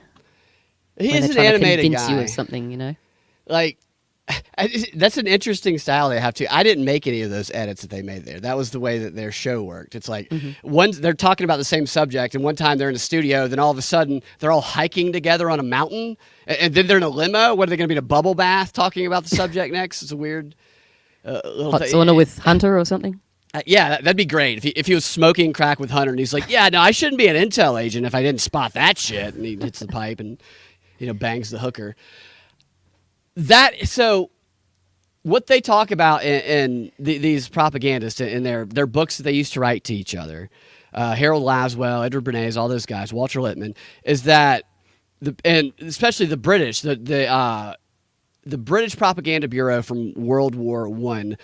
[SPEAKER 1] He is an animated
[SPEAKER 2] convince
[SPEAKER 1] guy.
[SPEAKER 2] You of something,
[SPEAKER 1] Like, That's an interesting style they have too. I didn't make any of those edits that they made there. That was the way that their show worked. It's like they're talking about the same subject, and one time they're in a studio, then all of a sudden they're all hiking together on a mountain, and then they're in a limo. What are they going to be in a bubble bath talking about the subject next? It's a weird little
[SPEAKER 2] Hot sauna with Hunter or something.
[SPEAKER 1] Yeah, that'd be great if he was smoking crack with Hunter, and he's like, "Yeah, no, I shouldn't be an intel agent if I didn't spot that shit," and he hits the pipe and bangs the hooker. So. What they talk about in these propagandists in their books that they used to write to each other, Harold Laswell, Edward Bernays, all those guys, Walter Lippmann, is that and especially the British, the British Propaganda Bureau from World War I,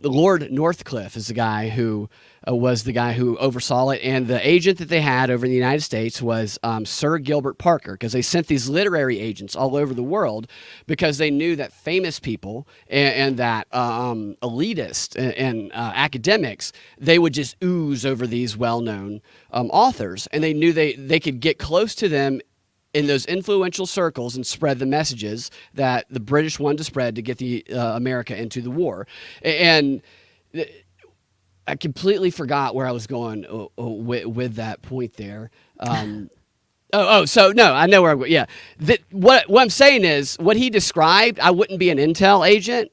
[SPEAKER 1] Lord Northcliffe is the guy who was the guy who oversaw it, and the agent that they had over in the United States was Sir Gilbert Parker, because they sent these literary agents all over the world because they knew that famous people and that elitists and academics, they would just ooze over these well-known authors, and they knew they could get close to them in those influential circles and spread the messages that the British wanted to spread to get the America into the war. And I completely forgot where I was going with that point there. So no, I know where I'm going. Yeah, what I'm saying is what he described. I wouldn't be an intel agent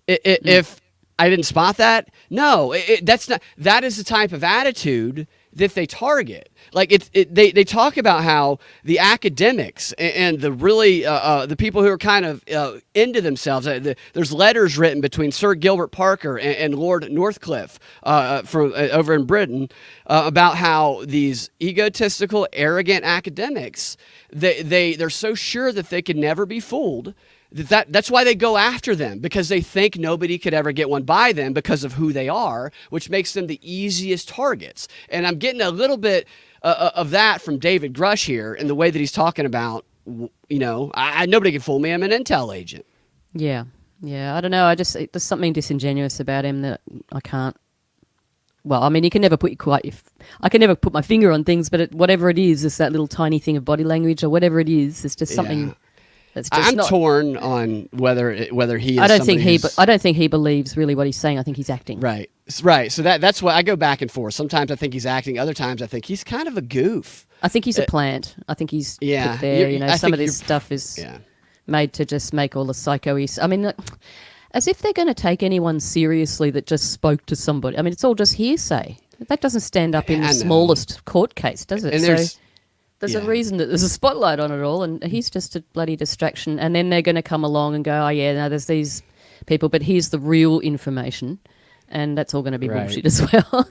[SPEAKER 1] if I didn't spot that. No, that's not. That is the type of attitude that they target. Like they talk about how the academics and the really the people who are kind of into themselves. There's letters written between Sir Gilbert Parker and Lord Northcliffe from over in Britain about how these egotistical, arrogant academics they're so sure that they can never be fooled. That's why they go after them, because they think nobody could ever get one by them because of who they are, which makes them the easiest targets. And I'm getting a little bit of that from David Grush here in the way that he's talking about, nobody can fool me. I'm an intel agent.
[SPEAKER 2] Yeah. I don't know. There's something disingenuous about him that I can't. Well, I mean, I can never put my finger on things, but whatever it is that little tiny thing of body language or whatever it is, it's just something.
[SPEAKER 1] Yeah. I'm torn on whether he is.
[SPEAKER 2] I don't think he believes really what he's saying. I think he's acting.
[SPEAKER 1] Right. So that's why I go back and forth. Sometimes I think he's acting. Other times I think he's kind of a goof.
[SPEAKER 2] I think he's a plant. I think he's put there. Some of this stuff is made to just make all the psycho-y. I mean, as if they're going to take anyone seriously that just spoke to somebody. I mean, it's all just hearsay. That doesn't stand up in the smallest court case, does it?
[SPEAKER 1] And
[SPEAKER 2] there's a reason that there's a spotlight on it all, and he's just a bloody distraction. And then they're going to come along and go, oh, yeah, no, there's these people, but here's the real information, and that's all going to be bullshit as well.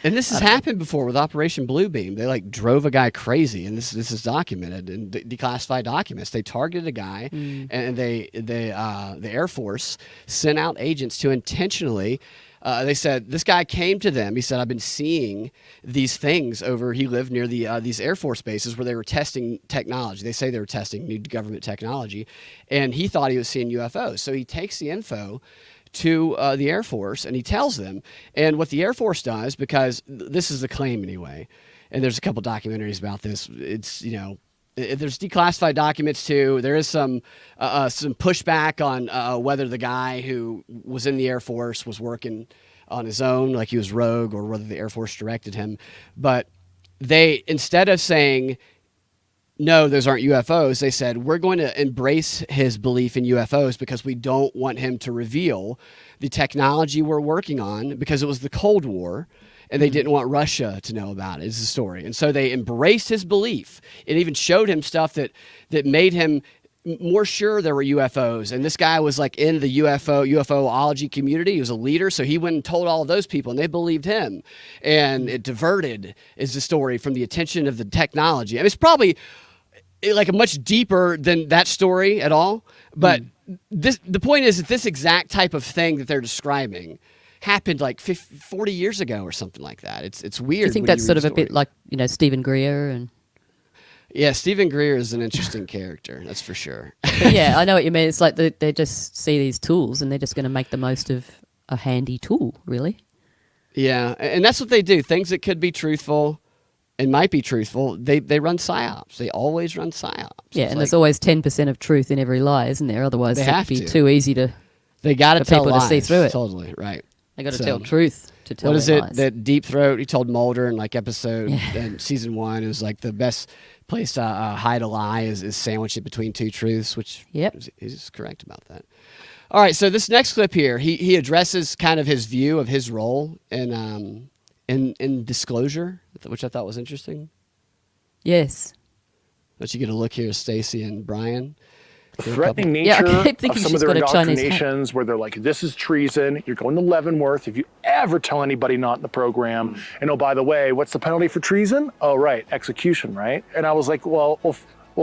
[SPEAKER 1] And this has happened before with Operation Bluebeam. They drove a guy crazy, and this is documented in declassified documents. They targeted a guy, and the Air Force sent out agents to intentionally. They said this guy came to them. He said, "I've been seeing these things over." He lived near these Air Force bases where they were testing technology. They say they were testing new government technology, and he thought he was seeing UFOs. So he takes the info to the Air Force and he tells them. And what the Air Force does, because this is the claim anyway, and there's a couple documentaries about this. It's there's declassified documents too. There is some pushback on whether the guy who was in the Air Force was working on his own, like he was rogue, or whether the Air Force directed him. But they, instead of saying, no, those aren't UFOs, they said, we're going to embrace his belief in UFOs because we don't want him to reveal the technology we're working on, because it was the Cold War. And they didn't want Russia to know about it, is the story. And so they embraced his belief. It even showed him stuff that made him more sure there were UFOs. And this guy was in the UFOlogy community. He was a leader. So he went and told all of those people, and they believed him. And it diverted, is the story, from the attention of the technology. I mean, it's probably a much deeper than that story at all. But the point is that this exact type of thing that they're describing happened 40 years ago or something like that. It's weird.
[SPEAKER 2] Do you think that's sort of a bit like Stephen Greer and?
[SPEAKER 1] Yeah, Stephen Greer is an interesting character, that's for sure.
[SPEAKER 2] But yeah, I know what you mean. It's like they just see these tools and they're just going to make the most of a handy tool, really.
[SPEAKER 1] Yeah, and that's what they do. Things that could be truthful, and might be truthful, they run psyops. They always run psyops.
[SPEAKER 2] Yeah,
[SPEAKER 1] It's
[SPEAKER 2] and there's always 10% of truth in every lie, isn't there? Otherwise,
[SPEAKER 1] They
[SPEAKER 2] it'd
[SPEAKER 1] have
[SPEAKER 2] be
[SPEAKER 1] to.
[SPEAKER 2] too easy to.
[SPEAKER 1] they got to
[SPEAKER 2] for
[SPEAKER 1] tell
[SPEAKER 2] people to
[SPEAKER 1] lies.
[SPEAKER 2] see through it.
[SPEAKER 1] Totally right.
[SPEAKER 2] They got to
[SPEAKER 1] So,
[SPEAKER 2] tell truth to tell
[SPEAKER 1] What is
[SPEAKER 2] their
[SPEAKER 1] it
[SPEAKER 2] lies.
[SPEAKER 1] that Deep Throat? He told Mulder in like episode in season 1 is like the best place to hide a lie is sandwich it between two truths, which
[SPEAKER 2] Yep.
[SPEAKER 1] he's correct about that. All right, so this next clip here, he addresses kind of his view of his role in disclosure, which I thought was interesting.
[SPEAKER 2] Yes.
[SPEAKER 1] Let you get a look here, Stacy and Brian.
[SPEAKER 4] The threatening
[SPEAKER 2] Yeah, I
[SPEAKER 4] nature
[SPEAKER 2] keep thinking
[SPEAKER 4] of some
[SPEAKER 2] she's
[SPEAKER 4] of their
[SPEAKER 2] got a Chinese hat.
[SPEAKER 4] indoctrinations where they're like, this is treason, you're going to Leavenworth if you ever tell anybody not in the program. And oh, by the way, what's the penalty for treason? Oh, right, execution, right? And I was like, well,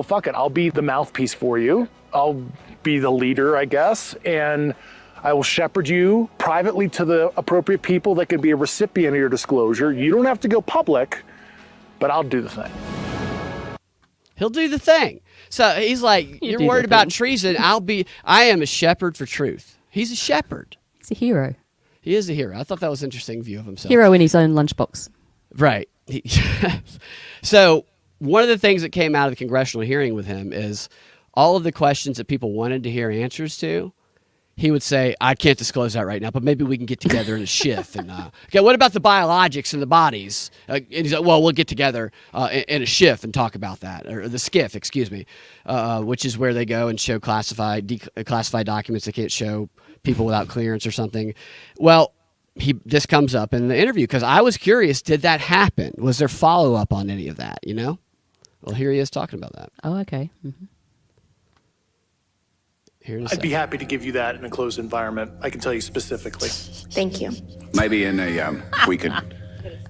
[SPEAKER 4] fuck it. I'll be the mouthpiece for you. I'll be the leader, I guess. And I will shepherd you privately to the appropriate people that could be a recipient of your disclosure. You don't have to go public, but I'll do the thing.
[SPEAKER 1] He'll do the thing. So he's like,
[SPEAKER 2] You
[SPEAKER 1] you're
[SPEAKER 2] do the
[SPEAKER 1] worried about
[SPEAKER 2] thing.
[SPEAKER 1] treason. I am a shepherd for truth. He's a shepherd.
[SPEAKER 2] He's a hero.
[SPEAKER 1] He is a hero. I thought that was an interesting view of himself.
[SPEAKER 2] Hero in his own lunchbox.
[SPEAKER 1] Right. So one of the things that came out of the congressional hearing with him is all of the questions that people wanted to hear answers to. He would say, I can't disclose that right now, but maybe we can get together in a shift. And okay, what about the biologics in the bodies? And he's like, well, we'll get together in a shift and talk about that, or the skiff, excuse me, which is where they go and show classified documents they can't show people without clearance or something. Well, this comes up in the interview because I was curious, did that happen? Was there follow up on any of that? You know? Well, here he is talking about that.
[SPEAKER 2] Oh, okay. Mm-hmm.
[SPEAKER 1] Here in a
[SPEAKER 4] I'd be
[SPEAKER 1] second.
[SPEAKER 4] happy to give you that in a closed environment. I can tell you specifically.
[SPEAKER 6] Thank you.
[SPEAKER 7] Maybe in we could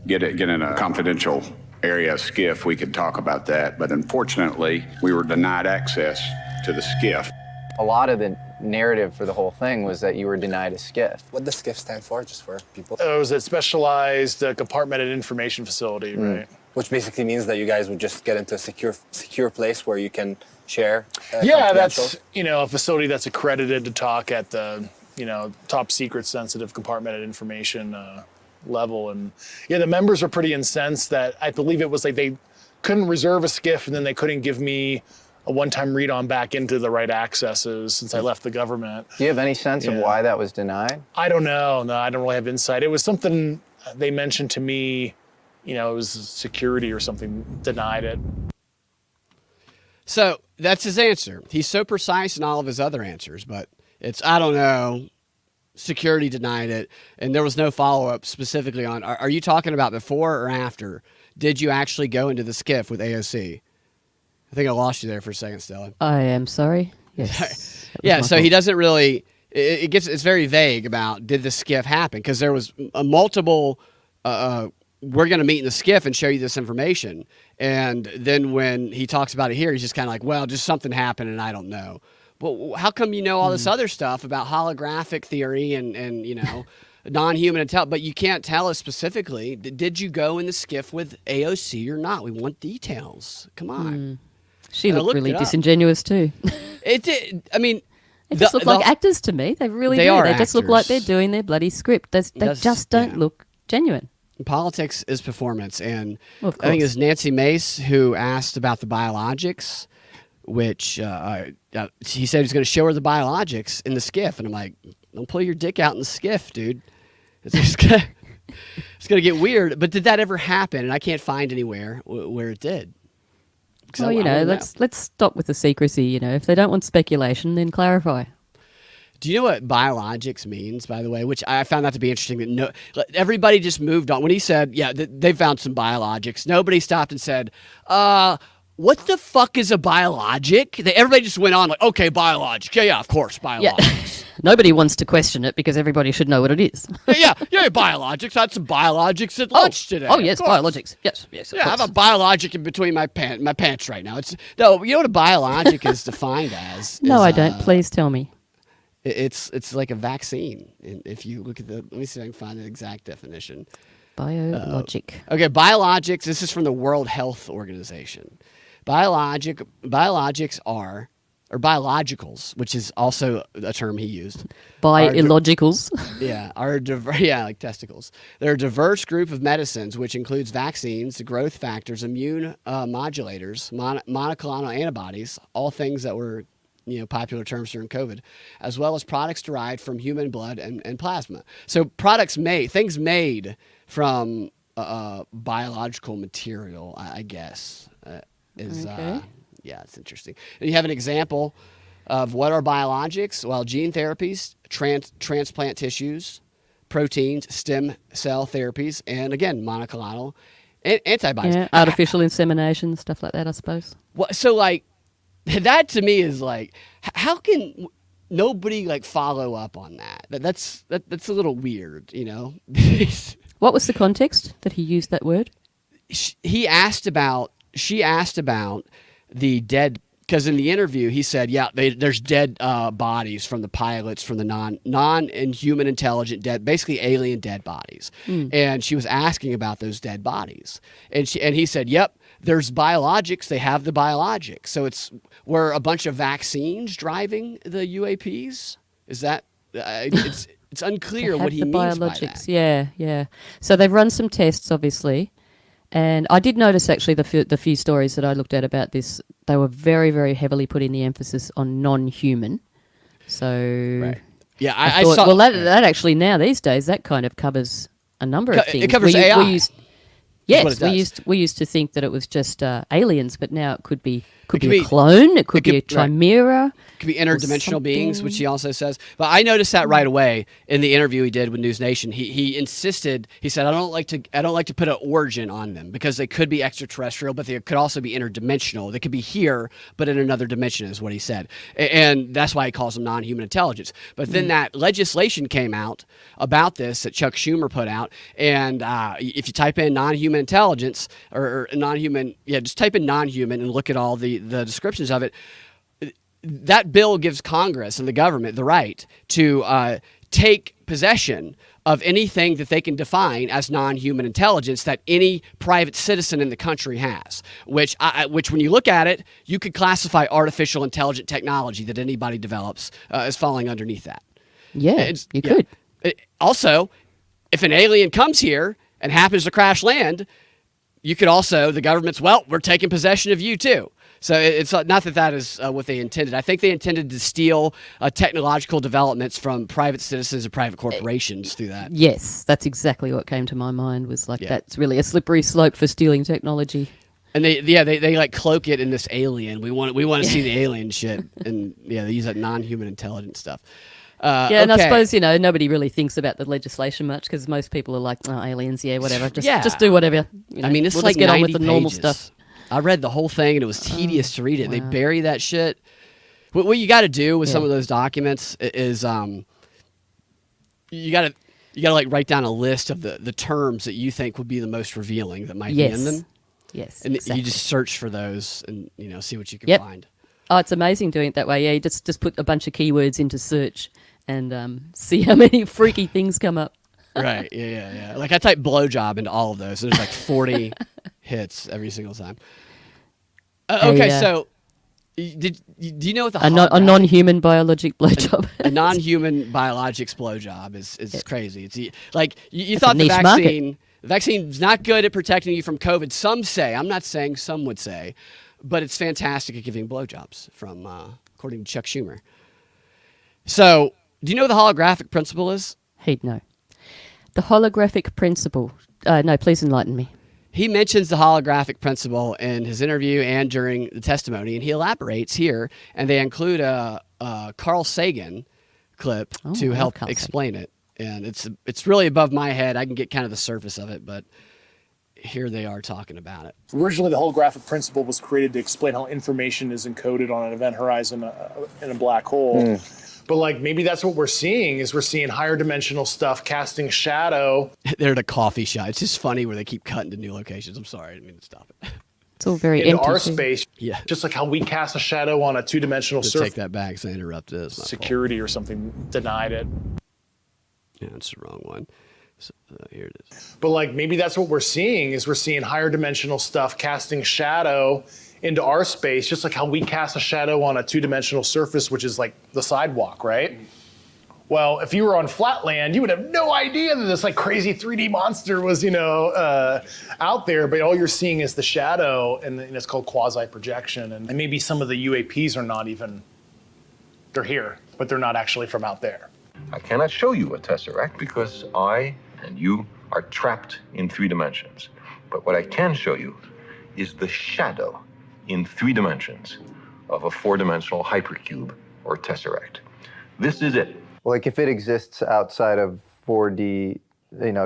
[SPEAKER 7] get in a confidential area skiff, we could talk about that. But unfortunately, we were denied access to the skiff.
[SPEAKER 5] A lot of the narrative for the whole thing was that you were denied a skiff.
[SPEAKER 8] What does SCIF stand for, just for people?
[SPEAKER 4] It was a specialized compartmented information facility, right?
[SPEAKER 8] Which basically means that you guys would just get into a secure place where you can share.
[SPEAKER 4] Yeah, that's
[SPEAKER 8] confidential.
[SPEAKER 4] a facility that's accredited to talk at the top secret sensitive compartmented information level. And yeah, the members were pretty incensed that I believe it was like they couldn't reserve a skiff and then they couldn't give me a one-time read-on back into the right accesses since I left the government.
[SPEAKER 5] Do you have any sense of
[SPEAKER 4] Yeah.
[SPEAKER 5] why that was denied?
[SPEAKER 4] I don't know. No, I don't really have insight. It was something they mentioned to me. It was security or something denied it.
[SPEAKER 1] So that's his answer. He's so precise in all of his other answers, but it's, I don't know, security denied it, and there was no follow-up specifically on, are you talking about before or after? Did you actually go into the skiff with AOC? I think I lost you there for a second, Stella.
[SPEAKER 2] I am sorry. Yes. That was
[SPEAKER 1] Yeah,
[SPEAKER 2] my
[SPEAKER 1] so
[SPEAKER 2] fault.
[SPEAKER 1] he doesn't really, it's very vague about did the skiff happen, because there was a multiple, we're going to meet in the skiff and show you this information. And then when he talks about it here, he's just kind of like, well, just something happened and I don't know. Well, how come you know all this other stuff about holographic theory and non-human intelligence, but you can't tell us specifically, did you go in the skiff with AOC or not? We want details. Come on.
[SPEAKER 2] She
[SPEAKER 1] I
[SPEAKER 2] looked
[SPEAKER 1] looked
[SPEAKER 2] really
[SPEAKER 1] it up.
[SPEAKER 2] disingenuous too.
[SPEAKER 1] It did. I mean,
[SPEAKER 2] They just look like actors to me. They really do.
[SPEAKER 1] are
[SPEAKER 2] They just look like they're
[SPEAKER 1] actors.
[SPEAKER 2] doing their bloody script. They
[SPEAKER 1] That's-
[SPEAKER 2] just don't
[SPEAKER 1] yeah.
[SPEAKER 2] look genuine.
[SPEAKER 1] Politics is performance, and
[SPEAKER 2] Well, of
[SPEAKER 1] I think it
[SPEAKER 2] course.
[SPEAKER 1] was Nancy Mace who asked about the biologics, which he said he was going to show her the biologics in the skiff, and I'm like, don't pull your dick out in the skiff, dude. It's just gonna, it's going to get weird. But did that ever happen? And I can't find anywhere where it did. 'Cause
[SPEAKER 2] Well,
[SPEAKER 1] I wanna
[SPEAKER 2] let's stop with the secrecy. If they don't want speculation, then clarify.
[SPEAKER 1] Do you know what biologics means, by the way? Which I found that to be interesting. That everybody just moved on. When he said, yeah, they found some biologics, nobody stopped and said, what the fuck is a biologic? Everybody just went on like, okay, biologic. Yeah, of course, biologics.
[SPEAKER 2] Nobody wants to question it because everybody should know what it is.
[SPEAKER 1] yeah, biologics. I had some biologics at lunch today.
[SPEAKER 2] Oh, yes,
[SPEAKER 1] of course.
[SPEAKER 2] biologics. Yes. Of
[SPEAKER 1] Yeah, I have
[SPEAKER 2] course.
[SPEAKER 1] a biologic in between my pants right now. No, you know what a biologic is defined as?
[SPEAKER 2] No,
[SPEAKER 1] Is,
[SPEAKER 2] I don't. Please tell me.
[SPEAKER 1] It's like a vaccine. And if you look at let me see if I can find the exact definition.
[SPEAKER 2] Biologic.
[SPEAKER 1] Okay, biologics. This is from the World Health Organization. Biologics are or biologicals, which is also a term he used.
[SPEAKER 2] By
[SPEAKER 1] are
[SPEAKER 2] illogicals.
[SPEAKER 1] like testicles. They're a diverse group of medicines, which includes vaccines, growth factors, immune modulators, monoclonal antibodies, all things that were popular terms during COVID, as well as products derived from human blood and plasma. So things made from biological material, I guess, is
[SPEAKER 2] Okay.
[SPEAKER 1] it's interesting. And you have an example of what are biologics? Well, gene therapies, transplant tissues, proteins, stem cell therapies, and again, monoclonal antibodies.
[SPEAKER 2] Yeah, artificial insemination, stuff like that, I suppose.
[SPEAKER 1] So like that to me is like, how can nobody like follow up on that? That's a little weird,
[SPEAKER 2] What was the context that he used that word?
[SPEAKER 1] She asked about the dead, because in the interview he said, there's dead bodies from the pilots, from the non-human intelligent dead, basically alien dead bodies. And she was asking about those dead bodies, and he said, yep, there's biologics. They have the biologics. So were a bunch of vaccines driving the UAPs? Is that it's unclear what he
[SPEAKER 2] the
[SPEAKER 1] means
[SPEAKER 2] biologics.
[SPEAKER 1] by that.
[SPEAKER 2] Yeah. So they've run some tests, obviously. And I did notice actually the few stories that I looked at about this, they were very, very heavily putting the emphasis on non-human. So
[SPEAKER 1] Right. Yeah,
[SPEAKER 2] I
[SPEAKER 1] I
[SPEAKER 2] thought,
[SPEAKER 1] saw.
[SPEAKER 2] well, that actually now these days that kind of covers a number of things.
[SPEAKER 1] It covers AI.
[SPEAKER 2] We used,
[SPEAKER 1] That's what
[SPEAKER 2] yes,
[SPEAKER 1] it does.
[SPEAKER 2] we used to think that it was just aliens, but now it could be
[SPEAKER 1] could
[SPEAKER 2] be
[SPEAKER 1] be-
[SPEAKER 2] a clone. It could be a
[SPEAKER 1] right.
[SPEAKER 2] chimera.
[SPEAKER 1] Could be interdimensional beings,
[SPEAKER 2] something.
[SPEAKER 1] which he also says. But I noticed that right away in the interview he did with News Nation. He insisted. He said, I don't like to put an origin on them because they could be extraterrestrial, but they could also be interdimensional. They could be here, but in another dimension, is what he said. And that's why he calls them non-human intelligence. But then that legislation came out about this that Chuck Schumer put out. And if you type in non-human intelligence or non-human, just type in non-human and look at all the descriptions of it. That bill gives Congress and the government the right to take possession of anything that they can define as non-human intelligence that any private citizen in the country has, which when you look at it, you could classify artificial intelligent technology that anybody develops as falling underneath that.
[SPEAKER 2] Yeah, you could.
[SPEAKER 1] Also, if an alien comes here and happens to crash land, you could also, the government's, we're taking possession of you too. So it's not that is what they intended. I think they intended to steal technological developments from private citizens and private corporations through that.
[SPEAKER 2] Yes, that's exactly what came to my mind. Was like that's really a slippery slope for stealing technology.
[SPEAKER 1] And they like cloak it in this alien. We want to see the alien shit, and they use that non-human intelligence stuff.
[SPEAKER 2] And I suppose nobody really thinks about the legislation much because most people are like, aliens, whatever, just do whatever.
[SPEAKER 1] I mean, it's
[SPEAKER 2] we'll
[SPEAKER 1] like
[SPEAKER 2] just get on
[SPEAKER 1] 90
[SPEAKER 2] with the normal
[SPEAKER 1] pages.
[SPEAKER 2] stuff.
[SPEAKER 1] I read the whole thing and it was tedious to read it. They bury that shit. What you got to do with some of those documents is you got to like write down a list of the terms that you think would be the most revealing that might be in them.
[SPEAKER 2] Yes,
[SPEAKER 1] And
[SPEAKER 2] exactly.
[SPEAKER 1] you just search for those and see what you can
[SPEAKER 2] Yep.
[SPEAKER 1] find.
[SPEAKER 2] Oh, it's amazing doing it that way. Yeah, you just put a bunch of keywords into search and see how many freaky things come up.
[SPEAKER 1] Right. Yeah. Like I type blowjob into all of those. There's like 40 hits every single time. Okay, so do you know what the
[SPEAKER 2] a non-human biologic blowjob?
[SPEAKER 1] a non-human biologics blowjob is crazy. It's like you
[SPEAKER 2] That's a
[SPEAKER 1] thought the
[SPEAKER 2] niche
[SPEAKER 1] vaccine.
[SPEAKER 2] market.
[SPEAKER 1] The vaccine's not good at protecting you from COVID. Some say. I'm not saying. Some would say, but it's fantastic at giving blowjobs. From according to Chuck Schumer. So, do you know what the holographic principle is?
[SPEAKER 2] He'd know. The holographic principle. No, please enlighten me.
[SPEAKER 1] He mentions the holographic principle in his interview and during the testimony, and he elaborates here, and they include a Carl Sagan clip to
[SPEAKER 2] I
[SPEAKER 1] help
[SPEAKER 2] love Carl
[SPEAKER 1] explain it. And it's really above my head. I can get kind of the surface of it, but here they are talking about it.
[SPEAKER 4] Originally, the holographic principle was created to explain how information is encoded on an event horizon in a black hole. But like maybe that's what we're seeing higher dimensional stuff casting shadow.
[SPEAKER 1] They're at a coffee shop. It's just funny where they keep cutting to new locations. I'm sorry, I didn't mean to stop it.
[SPEAKER 2] It's all very
[SPEAKER 4] into
[SPEAKER 2] empty.
[SPEAKER 4] our
[SPEAKER 2] too.
[SPEAKER 4] space.
[SPEAKER 1] Yeah.
[SPEAKER 4] Just like how we cast a shadow on a two-dimensional
[SPEAKER 1] To
[SPEAKER 4] surface.
[SPEAKER 1] take that back, because I interrupted. It's my fault.
[SPEAKER 4] Security or something denied it.
[SPEAKER 1] Yeah, it's the wrong one. So, here it is.
[SPEAKER 4] But like maybe that's what we're seeing higher dimensional stuff casting shadow into our space, just like how we cast a shadow on a two-dimensional surface, which is like the sidewalk, right? Well, if you were on Flatland, you would have no idea that this like crazy 3D monster was, out there, but all you're seeing is the shadow, and it's called quasi-projection. And maybe some of the UAPs are not even, they're here, but they're not actually from out there.
[SPEAKER 6] I cannot show you a tesseract because I and you are trapped in 3 dimensions. But what I can show you is the shadow in 3 dimensions of a 4-dimensional hypercube or tesseract. This is it.
[SPEAKER 5] Like if it exists outside of 4D,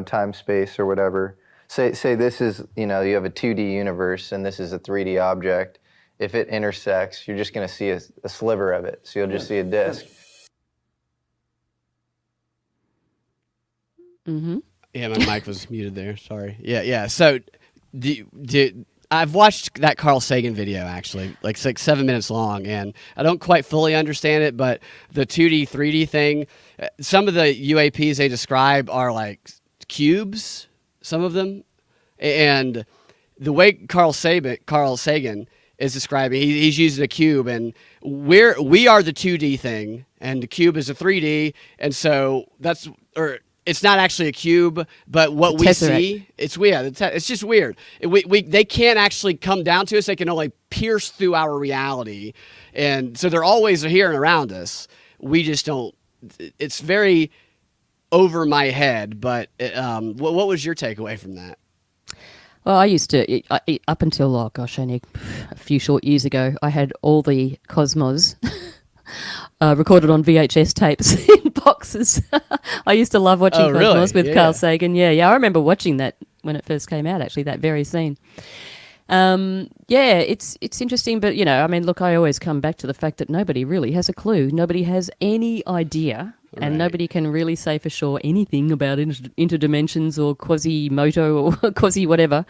[SPEAKER 5] time, space, or whatever. Say this is, you have a 2D universe and this is a 3D object. If it intersects, you're just going to see a sliver of it. So you'll just see a disk.
[SPEAKER 2] Mm-hmm.
[SPEAKER 1] Yeah, my mic was muted there. Sorry. Yeah. So, I've watched that Carl Sagan video actually, like 7 minutes long, and I don't quite fully understand it. But the 2D, 3D thing, some of the UAPs they describe are like cubes, some of them, and the way Carl Sagan is describing, he's using a cube, and we are the 2D thing, and the cube is a 3D, and so it's not actually a cube, but what we see, it's weird. It's just weird. They can't actually come down to us. They can only pierce through our reality. And so they're always here and around us. We just don't. It's very over my head. But what was your takeaway from that?
[SPEAKER 2] Well, I used to, up until, only a few short years ago, I had all the Cosmos recorded on VHS tapes in boxes. I used to love watching Cosmos with Carl Sagan. Yeah, I remember watching that when it first came out, actually, that very scene. It's interesting, but, look, I always come back to the fact that nobody really has a clue. Nobody has any idea, and nobody can really say for sure anything about interdimensions or quasi-moto or quasi-whatever.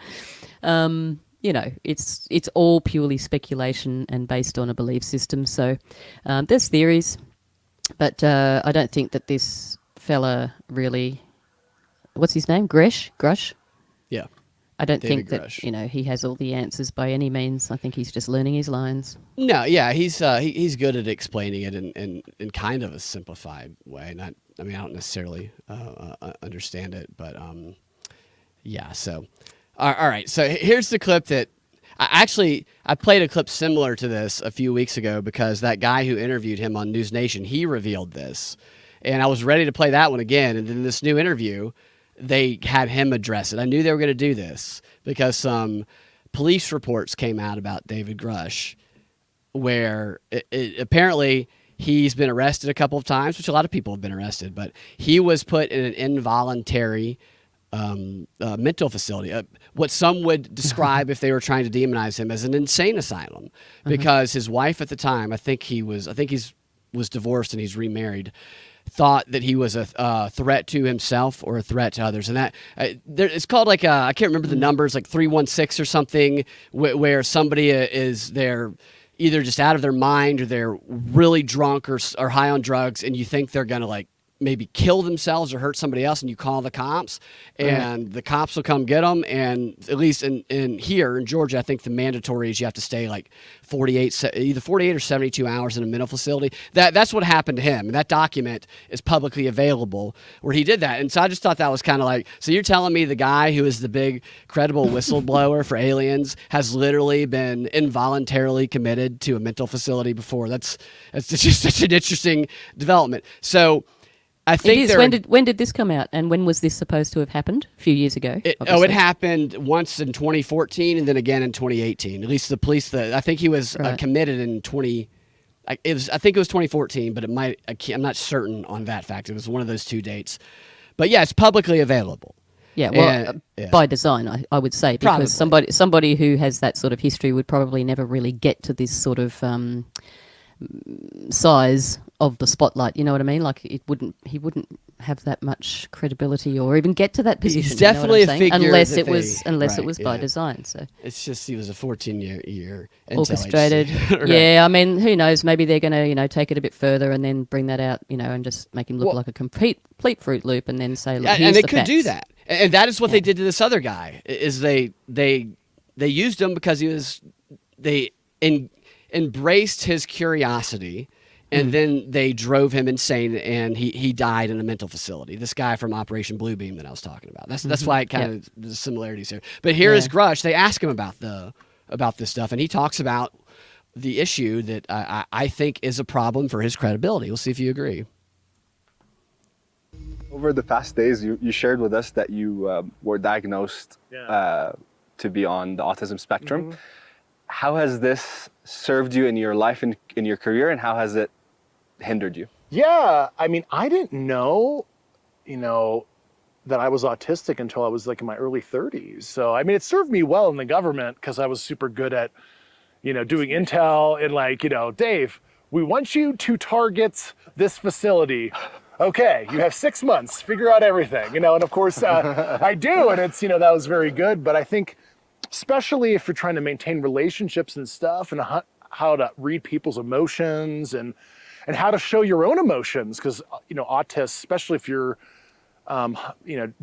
[SPEAKER 2] It's all purely speculation and based on a belief system. So there's theories, but I don't think that this fella really, what's his name? Grush?
[SPEAKER 1] Yeah.
[SPEAKER 2] I don't
[SPEAKER 1] David
[SPEAKER 2] think
[SPEAKER 1] Grush.
[SPEAKER 2] that, he has all the answers by any means. I think he's just learning his lines.
[SPEAKER 1] No, yeah, he's good at explaining it in kind of a simplified way. I don't necessarily understand it, but yeah, so... All right, so here's the clip that I played a clip similar to this a few weeks ago because that guy who interviewed him on News Nation, he revealed this. And I was ready to play that one again. And in this new interview, they had him address it. I knew they were going to do this because some police reports came out about David Grush where apparently he's been arrested a couple of times, which a lot of people have been arrested, but he was put in an involuntary mental facility, what some would describe if they were trying to demonize him as an insane asylum, because his wife at the time, I think he was divorced and he's remarried, thought that he was a threat to himself or a threat to others, and that it's called I can't remember the numbers, like 316 or something, where somebody they're either just out of their mind or they're really drunk or high on drugs, and you think they're gonna maybe kill themselves or hurt somebody else, and you call the cops, and the cops will come get them. And at least in here in Georgia, I think the mandatory is you have to stay like either 48 or 72 hours in a mental facility. That's what happened to him, and that document is publicly available where he did that. And so I just thought that was kind of like, so you're telling me the guy who is the big credible whistleblower for aliens has literally been involuntarily committed to a mental facility before? That's just such an interesting development. So I think
[SPEAKER 2] when did this come out, and when was this supposed to have happened? A few years ago.
[SPEAKER 1] It happened once in 2014 and then again in 2018. At least the police. I think he was committed in 20. I think it was 2014, but I'm not certain on that fact. It was one of those two dates. But yeah, it's publicly available.
[SPEAKER 2] Yeah, well, by design, I would say, because somebody who has that sort of history would probably never really get to this sort of size of the spotlight. You know what I mean? Like he wouldn't have that much credibility or even get to that position.
[SPEAKER 1] He's definitely a figure
[SPEAKER 2] unless it was by design. So
[SPEAKER 1] it's just he was a 14-year
[SPEAKER 2] orchestrated. Right. Yeah, I mean, who knows? Maybe they're going to take it a bit further and then bring that out, and just make him look like a complete Fruit Loop, and then say, look, here's
[SPEAKER 1] and they
[SPEAKER 2] the
[SPEAKER 1] could
[SPEAKER 2] facts.
[SPEAKER 1] do that, and that is what they did to this other guy. Is they used him because embraced his curiosity, and then they drove him insane, and he died in a mental facility. This guy from Operation Bluebeam that I was talking about. That's why it kind of the similarities here. But here is Grush. They ask him about this stuff, and he talks about the issue that I think is a problem for his credibility. We'll see if you agree.
[SPEAKER 9] Over the past days, you shared with us that you were diagnosed to be on the autism spectrum. How has this served you in your life and in your career, and how has it hindered you?
[SPEAKER 4] Yeah, I mean, I didn't know, that I was autistic until I was like in my early 30s. So, I mean, it served me well in the government because I was super good at, doing intel and like, Dave, we want you to target this facility. Okay, you have 6 months, figure out everything, and of course I do, and it's, that was very good. But I think, especially if you're trying to maintain relationships and stuff, and how to read people's emotions and how to show your own emotions, because, autists, especially if you're,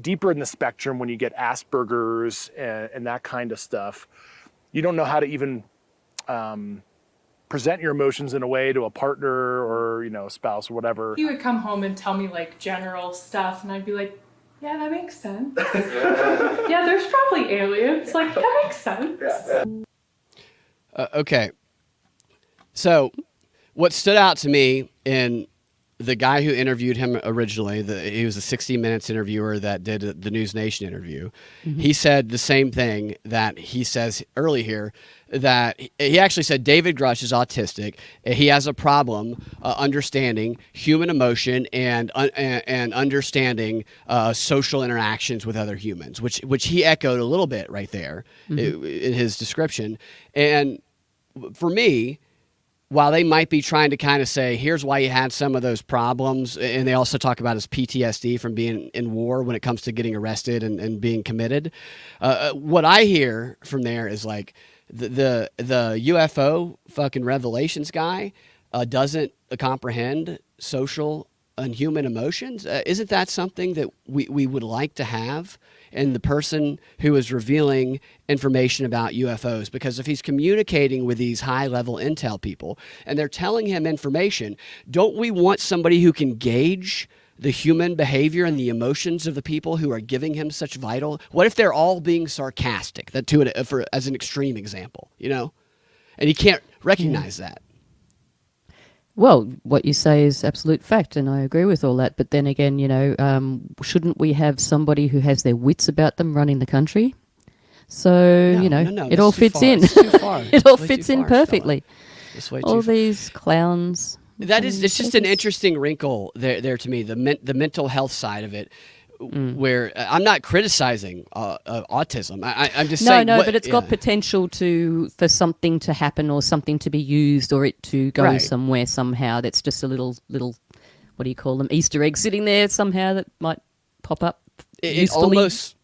[SPEAKER 4] deeper in the spectrum, when you get Asperger's and that kind of stuff, you don't know how to even present your emotions in a way to a partner or, a spouse or whatever.
[SPEAKER 10] He would come home and tell me like general stuff, and I'd be like, yeah, that makes sense. Yeah, there's probably aliens. Like, that makes sense.
[SPEAKER 1] Okay. So what stood out to me in the guy who interviewed him originally, he was a 60 Minutes interviewer that did the News Nation interview. He said the same thing that he says early here, that he actually said David Grush is autistic. He has a problem understanding human emotion and understanding social interactions with other humans, which he echoed a little bit right there in his description. And for me, while they might be trying to kind of say, here's why you had some of those problems, and they also talk about his PTSD from being in war when it comes to getting arrested and being committed, what I hear from there is like the UFO fucking revelations guy doesn't comprehend social and human emotions. Isn't that something that we would like to have in the person who is revealing information about UFOs? Because if he's communicating with these high-level intel people and they're telling him information, don't we want somebody who can gauge the human behavior and the emotions of the people who are giving him such vital? What if they're all being sarcastic? That as an extreme example, and he can't recognize that.
[SPEAKER 2] Well, what you say is absolute fact, and I agree with all that. But then again, shouldn't we have somebody who has their wits about them running the country? So,
[SPEAKER 1] No,
[SPEAKER 2] it all fits in. It all fits in perfectly. All these clowns.
[SPEAKER 1] It's just an interesting wrinkle there to me, the mental health side of it. Where I'm not criticizing autism. I'm just saying.
[SPEAKER 2] No, but it's got potential for something to happen or something to be used or it to go somewhere somehow. That's just a little, what do you call them? Easter egg sitting there somehow that might pop up.
[SPEAKER 1] It almost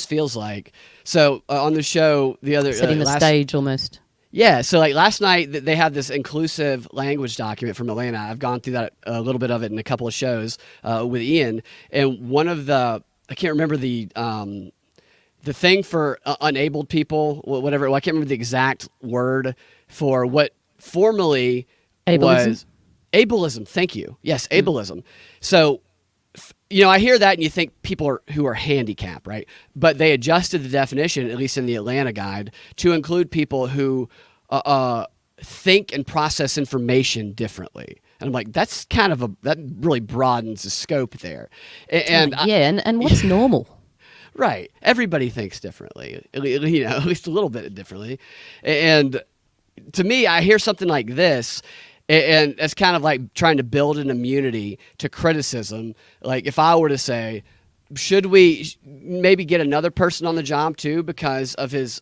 [SPEAKER 1] feels like. So on the show the other
[SPEAKER 2] setting the stage almost.
[SPEAKER 1] Yeah, so like last night they had this inclusive language document from Atlanta. I've gone through that a little bit of it in a couple of shows with Ian, and one of I can't remember the thing for unabled people, whatever. Well, I can't remember the exact word for what formerly was ableism. Thank you. Yes, ableism. So. I hear that and you think people who are handicapped, right? But they adjusted the definition, at least in the Atlanta guide, to include people who think and process information differently. And I'm like, that's that really broadens the scope there. And
[SPEAKER 2] what's normal?
[SPEAKER 1] Right. Everybody thinks differently, at least a little bit differently. And to me, I hear something like this, and it's kind of like trying to build an immunity to criticism. Like if I were to say, should we maybe get another person on the job too because of his,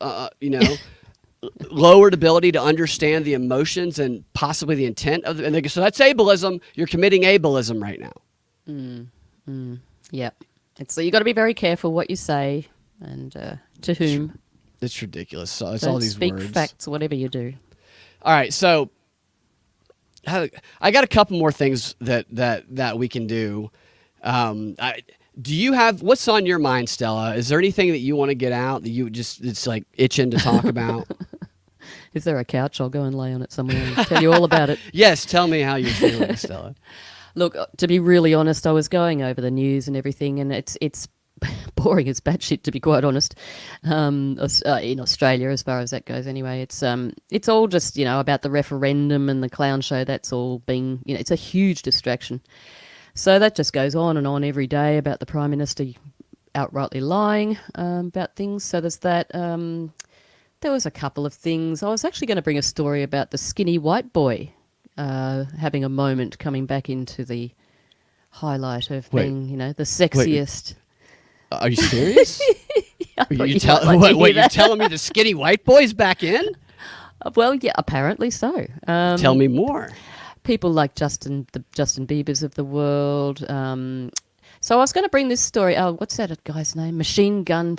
[SPEAKER 1] lowered ability to understand the emotions and possibly the intent of and they go, so that's ableism. You're committing ableism right now.
[SPEAKER 2] Yeah. So you got to be very careful what you say and to whom.
[SPEAKER 1] It's ridiculous. So it's
[SPEAKER 2] Don't
[SPEAKER 1] all these
[SPEAKER 2] speak
[SPEAKER 1] words.
[SPEAKER 2] Facts, whatever you do.
[SPEAKER 1] All right, so I got a couple more things that we can do. Do you have what's on your mind, Stella? Is there anything that you want to get out that you it's like itching to talk about?
[SPEAKER 2] Is there a couch? I'll go and lay on it somewhere and tell you all about it.
[SPEAKER 1] Yes, tell me how you're feeling, Stella.
[SPEAKER 2] Look, to be really honest, I was going over the news and everything, and it's boring as batshit, to be quite honest. In Australia, as far as that goes, anyway, it's all just about the referendum and the clown show. That's all being it's a huge distraction. So that just goes on and on every day about the Prime Minister outrightly lying about things. So there's that. There was a couple of things. I was actually going to bring a story about the skinny white boy having a moment, coming back into the highlight of being, the sexiest.
[SPEAKER 1] Are you serious? You're telling me the skinny white boy's back in?
[SPEAKER 2] Well, yeah, apparently so.
[SPEAKER 1] Tell me more.
[SPEAKER 2] People like the Justin Biebers of the world. So I was going to bring this story. Oh, what's that guy's name? Machine Gun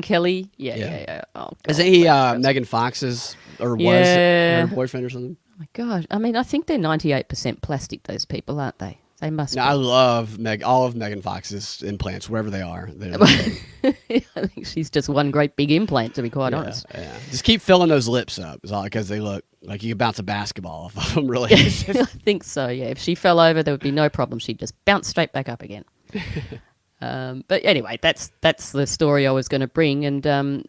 [SPEAKER 2] Kelly. Yeah. Oh, God.
[SPEAKER 1] Isn't he Megan Fox's was her boyfriend or something?
[SPEAKER 2] Oh my God. I mean, I think they're 98% plastic, those people, aren't they? They must be.
[SPEAKER 1] I love all of Megan Fox's implants, wherever they are.
[SPEAKER 2] I think she's just one great big implant, to be quite honest.
[SPEAKER 1] Yeah. Just keep filling those lips up, because they look like you could bounce a basketball off of them, really.
[SPEAKER 2] I think so, yeah. If she fell over, there would be no problem. She'd just bounce straight back up again. But anyway, that's the story I was going to bring. And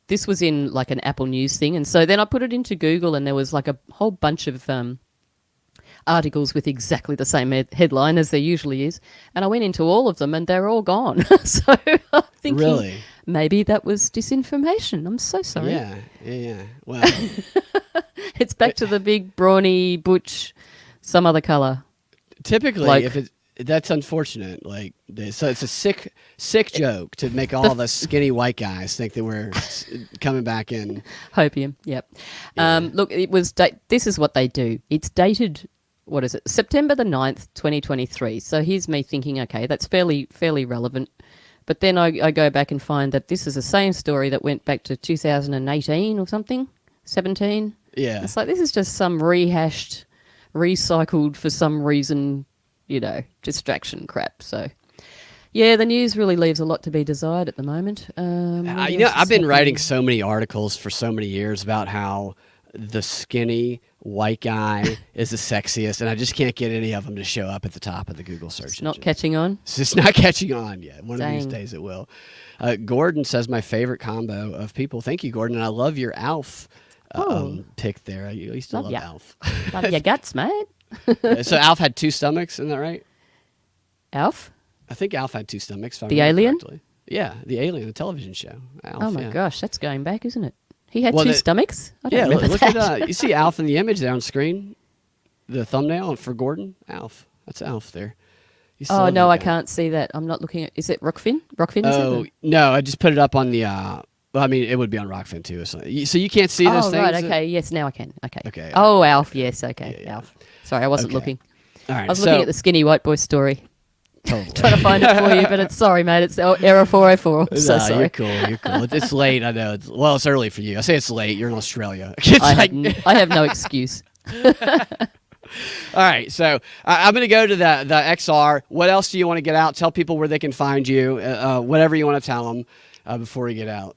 [SPEAKER 2] this was in like an Apple News thing. And so then I put it into Google, and there was like a whole bunch of articles with exactly the same headline as there usually is, and I went into all of them and they're all gone. So I'm thinking,
[SPEAKER 1] really?
[SPEAKER 2] Maybe that was disinformation. I'm so sorry.
[SPEAKER 1] Yeah. Well,
[SPEAKER 2] it's back to the big brawny butch, some other color.
[SPEAKER 1] Typically, that's unfortunate. So it's a sick joke to make all the skinny white guys think that we're coming back in.
[SPEAKER 2] Hopium. Yep.
[SPEAKER 1] Yeah.
[SPEAKER 2] Look, it was. This is what they do. It's dated. What is it? September the 9th, 2023. So here's me thinking, okay, that's fairly relevant. But then I go back and find that this is the same story that went back to 2018 or something, 17.
[SPEAKER 1] Yeah.
[SPEAKER 2] It's like this is just some rehashed, recycled for some reason, distraction crap. So, yeah, the news really leaves a lot to be desired at the moment.
[SPEAKER 1] I've been writing so many articles for so many years about how the skinny white guy is the sexiest, and I just can't get any of them to show up at the top of the Google search engine.
[SPEAKER 2] Not catching on?
[SPEAKER 1] It's just not catching on yet. One
[SPEAKER 2] Dang.
[SPEAKER 1] of these days it will. Gordon says my favorite combo of people. Thank you, Gordon, and I love your Alf pick there. I used to love Alf.
[SPEAKER 2] Love your guts, mate.
[SPEAKER 1] So Alf had two stomachs, isn't that right?
[SPEAKER 2] Alf?
[SPEAKER 1] I think Alf had two stomachs.
[SPEAKER 2] The alien?
[SPEAKER 1] Correctly. Yeah, the alien, the television show. Alf,
[SPEAKER 2] oh my gosh, that's going back, isn't it? He had two stomachs? I don't remember
[SPEAKER 1] look
[SPEAKER 2] that.
[SPEAKER 1] at you see Alf in the image there on screen? The thumbnail for Gordon? Alf. That's Alf there.
[SPEAKER 2] Oh, no, I can't see that. I'm not looking at... Is it Rockfin? Rockfin, is it?
[SPEAKER 1] No, I just put it up on the... it would be on Rockfin too. So you can't see those things?
[SPEAKER 2] Oh, right, okay. Yes, now I can. Okay.
[SPEAKER 1] Okay.
[SPEAKER 2] Oh, Alf, yes, okay.
[SPEAKER 1] Yeah.
[SPEAKER 2] Alf. Sorry, I wasn't looking.
[SPEAKER 1] All right,
[SPEAKER 2] I was looking at the skinny white boy story.
[SPEAKER 1] Totally.
[SPEAKER 2] Trying to find it for you, but it's sorry, mate. It's error 404. I'm so sorry.
[SPEAKER 1] You're cool. It's late. I know. It's early for you. I say it's late. You're in Australia.
[SPEAKER 2] I have no excuse.
[SPEAKER 1] All right, so I'm going to go to the XR. What else do you want to get out? Tell people where they can find you. Whatever you want to tell them before we get out.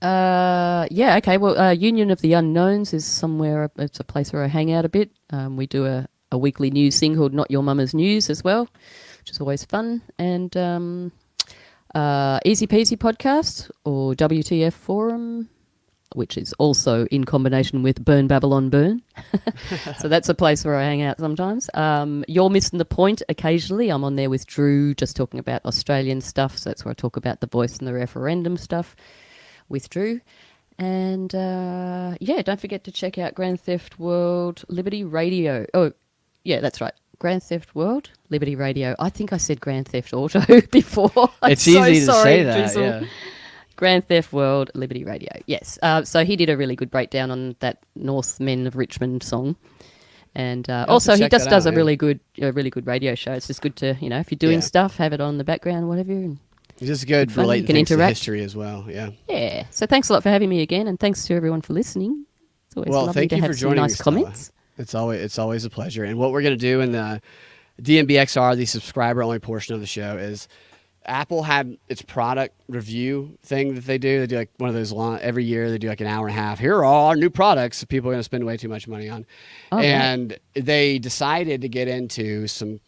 [SPEAKER 2] Yeah. Okay. Well, Union of the Unknowns is somewhere. It's a place where I hang out a bit. We do a weekly news thing called Not Your Mama's News as well, which is always fun. And Easy Peasy Podcast or WTF Forum, which is also in combination with Burn Babylon Burn. So that's a place where I hang out sometimes. You're Missing the Point occasionally. I'm on there with Drew, just talking about Australian stuff. So that's where I talk about the voice and the referendum stuff with Drew. And don't forget to check out Grand Theft World Liberty Radio. Oh, yeah, that's right. Grand Theft World Liberty Radio. I think I said Grand Theft Auto before.
[SPEAKER 1] It's easy to say that, Drizzle. Yeah.
[SPEAKER 2] Grand Theft World Liberty Radio. Yes. So he did a really good breakdown on that Northmen of Richmond song. And also he just does a really good radio show. It's just good to, if you're doing stuff, have it on in the background, whatever. And
[SPEAKER 1] it's just good for relating things to history as well. Yeah.
[SPEAKER 2] Yeah. So thanks a lot for having me again, and thanks to everyone for listening. It's always lovely to have some nice comments.
[SPEAKER 1] It's always a pleasure. And what we're going to do in the DMBXR, the subscriber-only portion of the show, is Apple had its product review thing that they do. They do like one of those every year. They do like an hour and a half. Here are all our new products that people are going to spend way too much money on. And they decided to get into some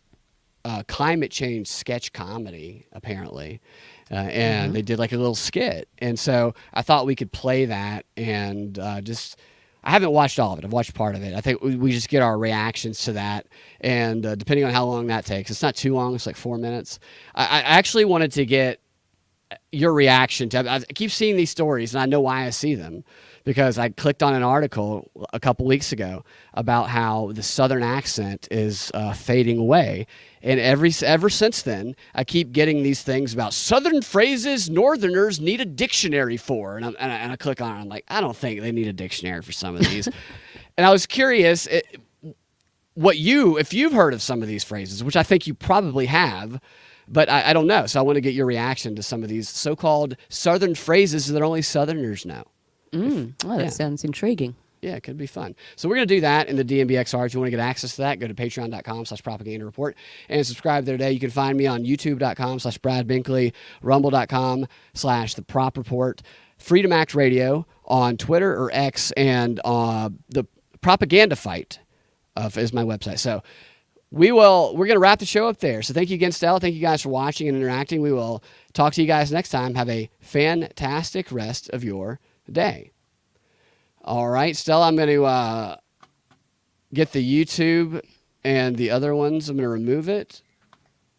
[SPEAKER 1] climate change sketch comedy, apparently. And they did like a little skit. And so I thought we could play that and I haven't watched all of it. I've watched part of it. I think we just get our reactions to that. And depending on how long that takes, it's not too long. It's like 4 minutes. I actually wanted to get your reaction to I keep seeing these stories, and I know why I see them. Because I clicked on an article a couple weeks ago about how the Southern accent is fading away. And ever since then, I keep getting these things about Southern phrases Northerners need a dictionary for. And I click on it. I'm like, I don't think they need a dictionary for some of these. And I was curious if you've heard of some of these phrases, which I think you probably have, but I don't know. So I want to get your reaction to some of these so-called Southern phrases that only Southerners know.
[SPEAKER 2] That sounds intriguing.
[SPEAKER 1] Yeah, it could be fun. So we're going to do that in the DMBXR. If you want to get access to that, go to patreon.com/propaganda report and subscribe there today. You can find me on youtube.com/Brad Binkley, rumble.com/the prop report, Freedom Act Radio on Twitter or X, and the Propaganda Fight is my website. So we're going to wrap the show up there. So thank you again, Stella. Thank you guys for watching and interacting. We will talk to you guys next time. Have a fantastic rest of your day. All right, Stella, I'm going to get the YouTube and the other ones. I'm going to remove it.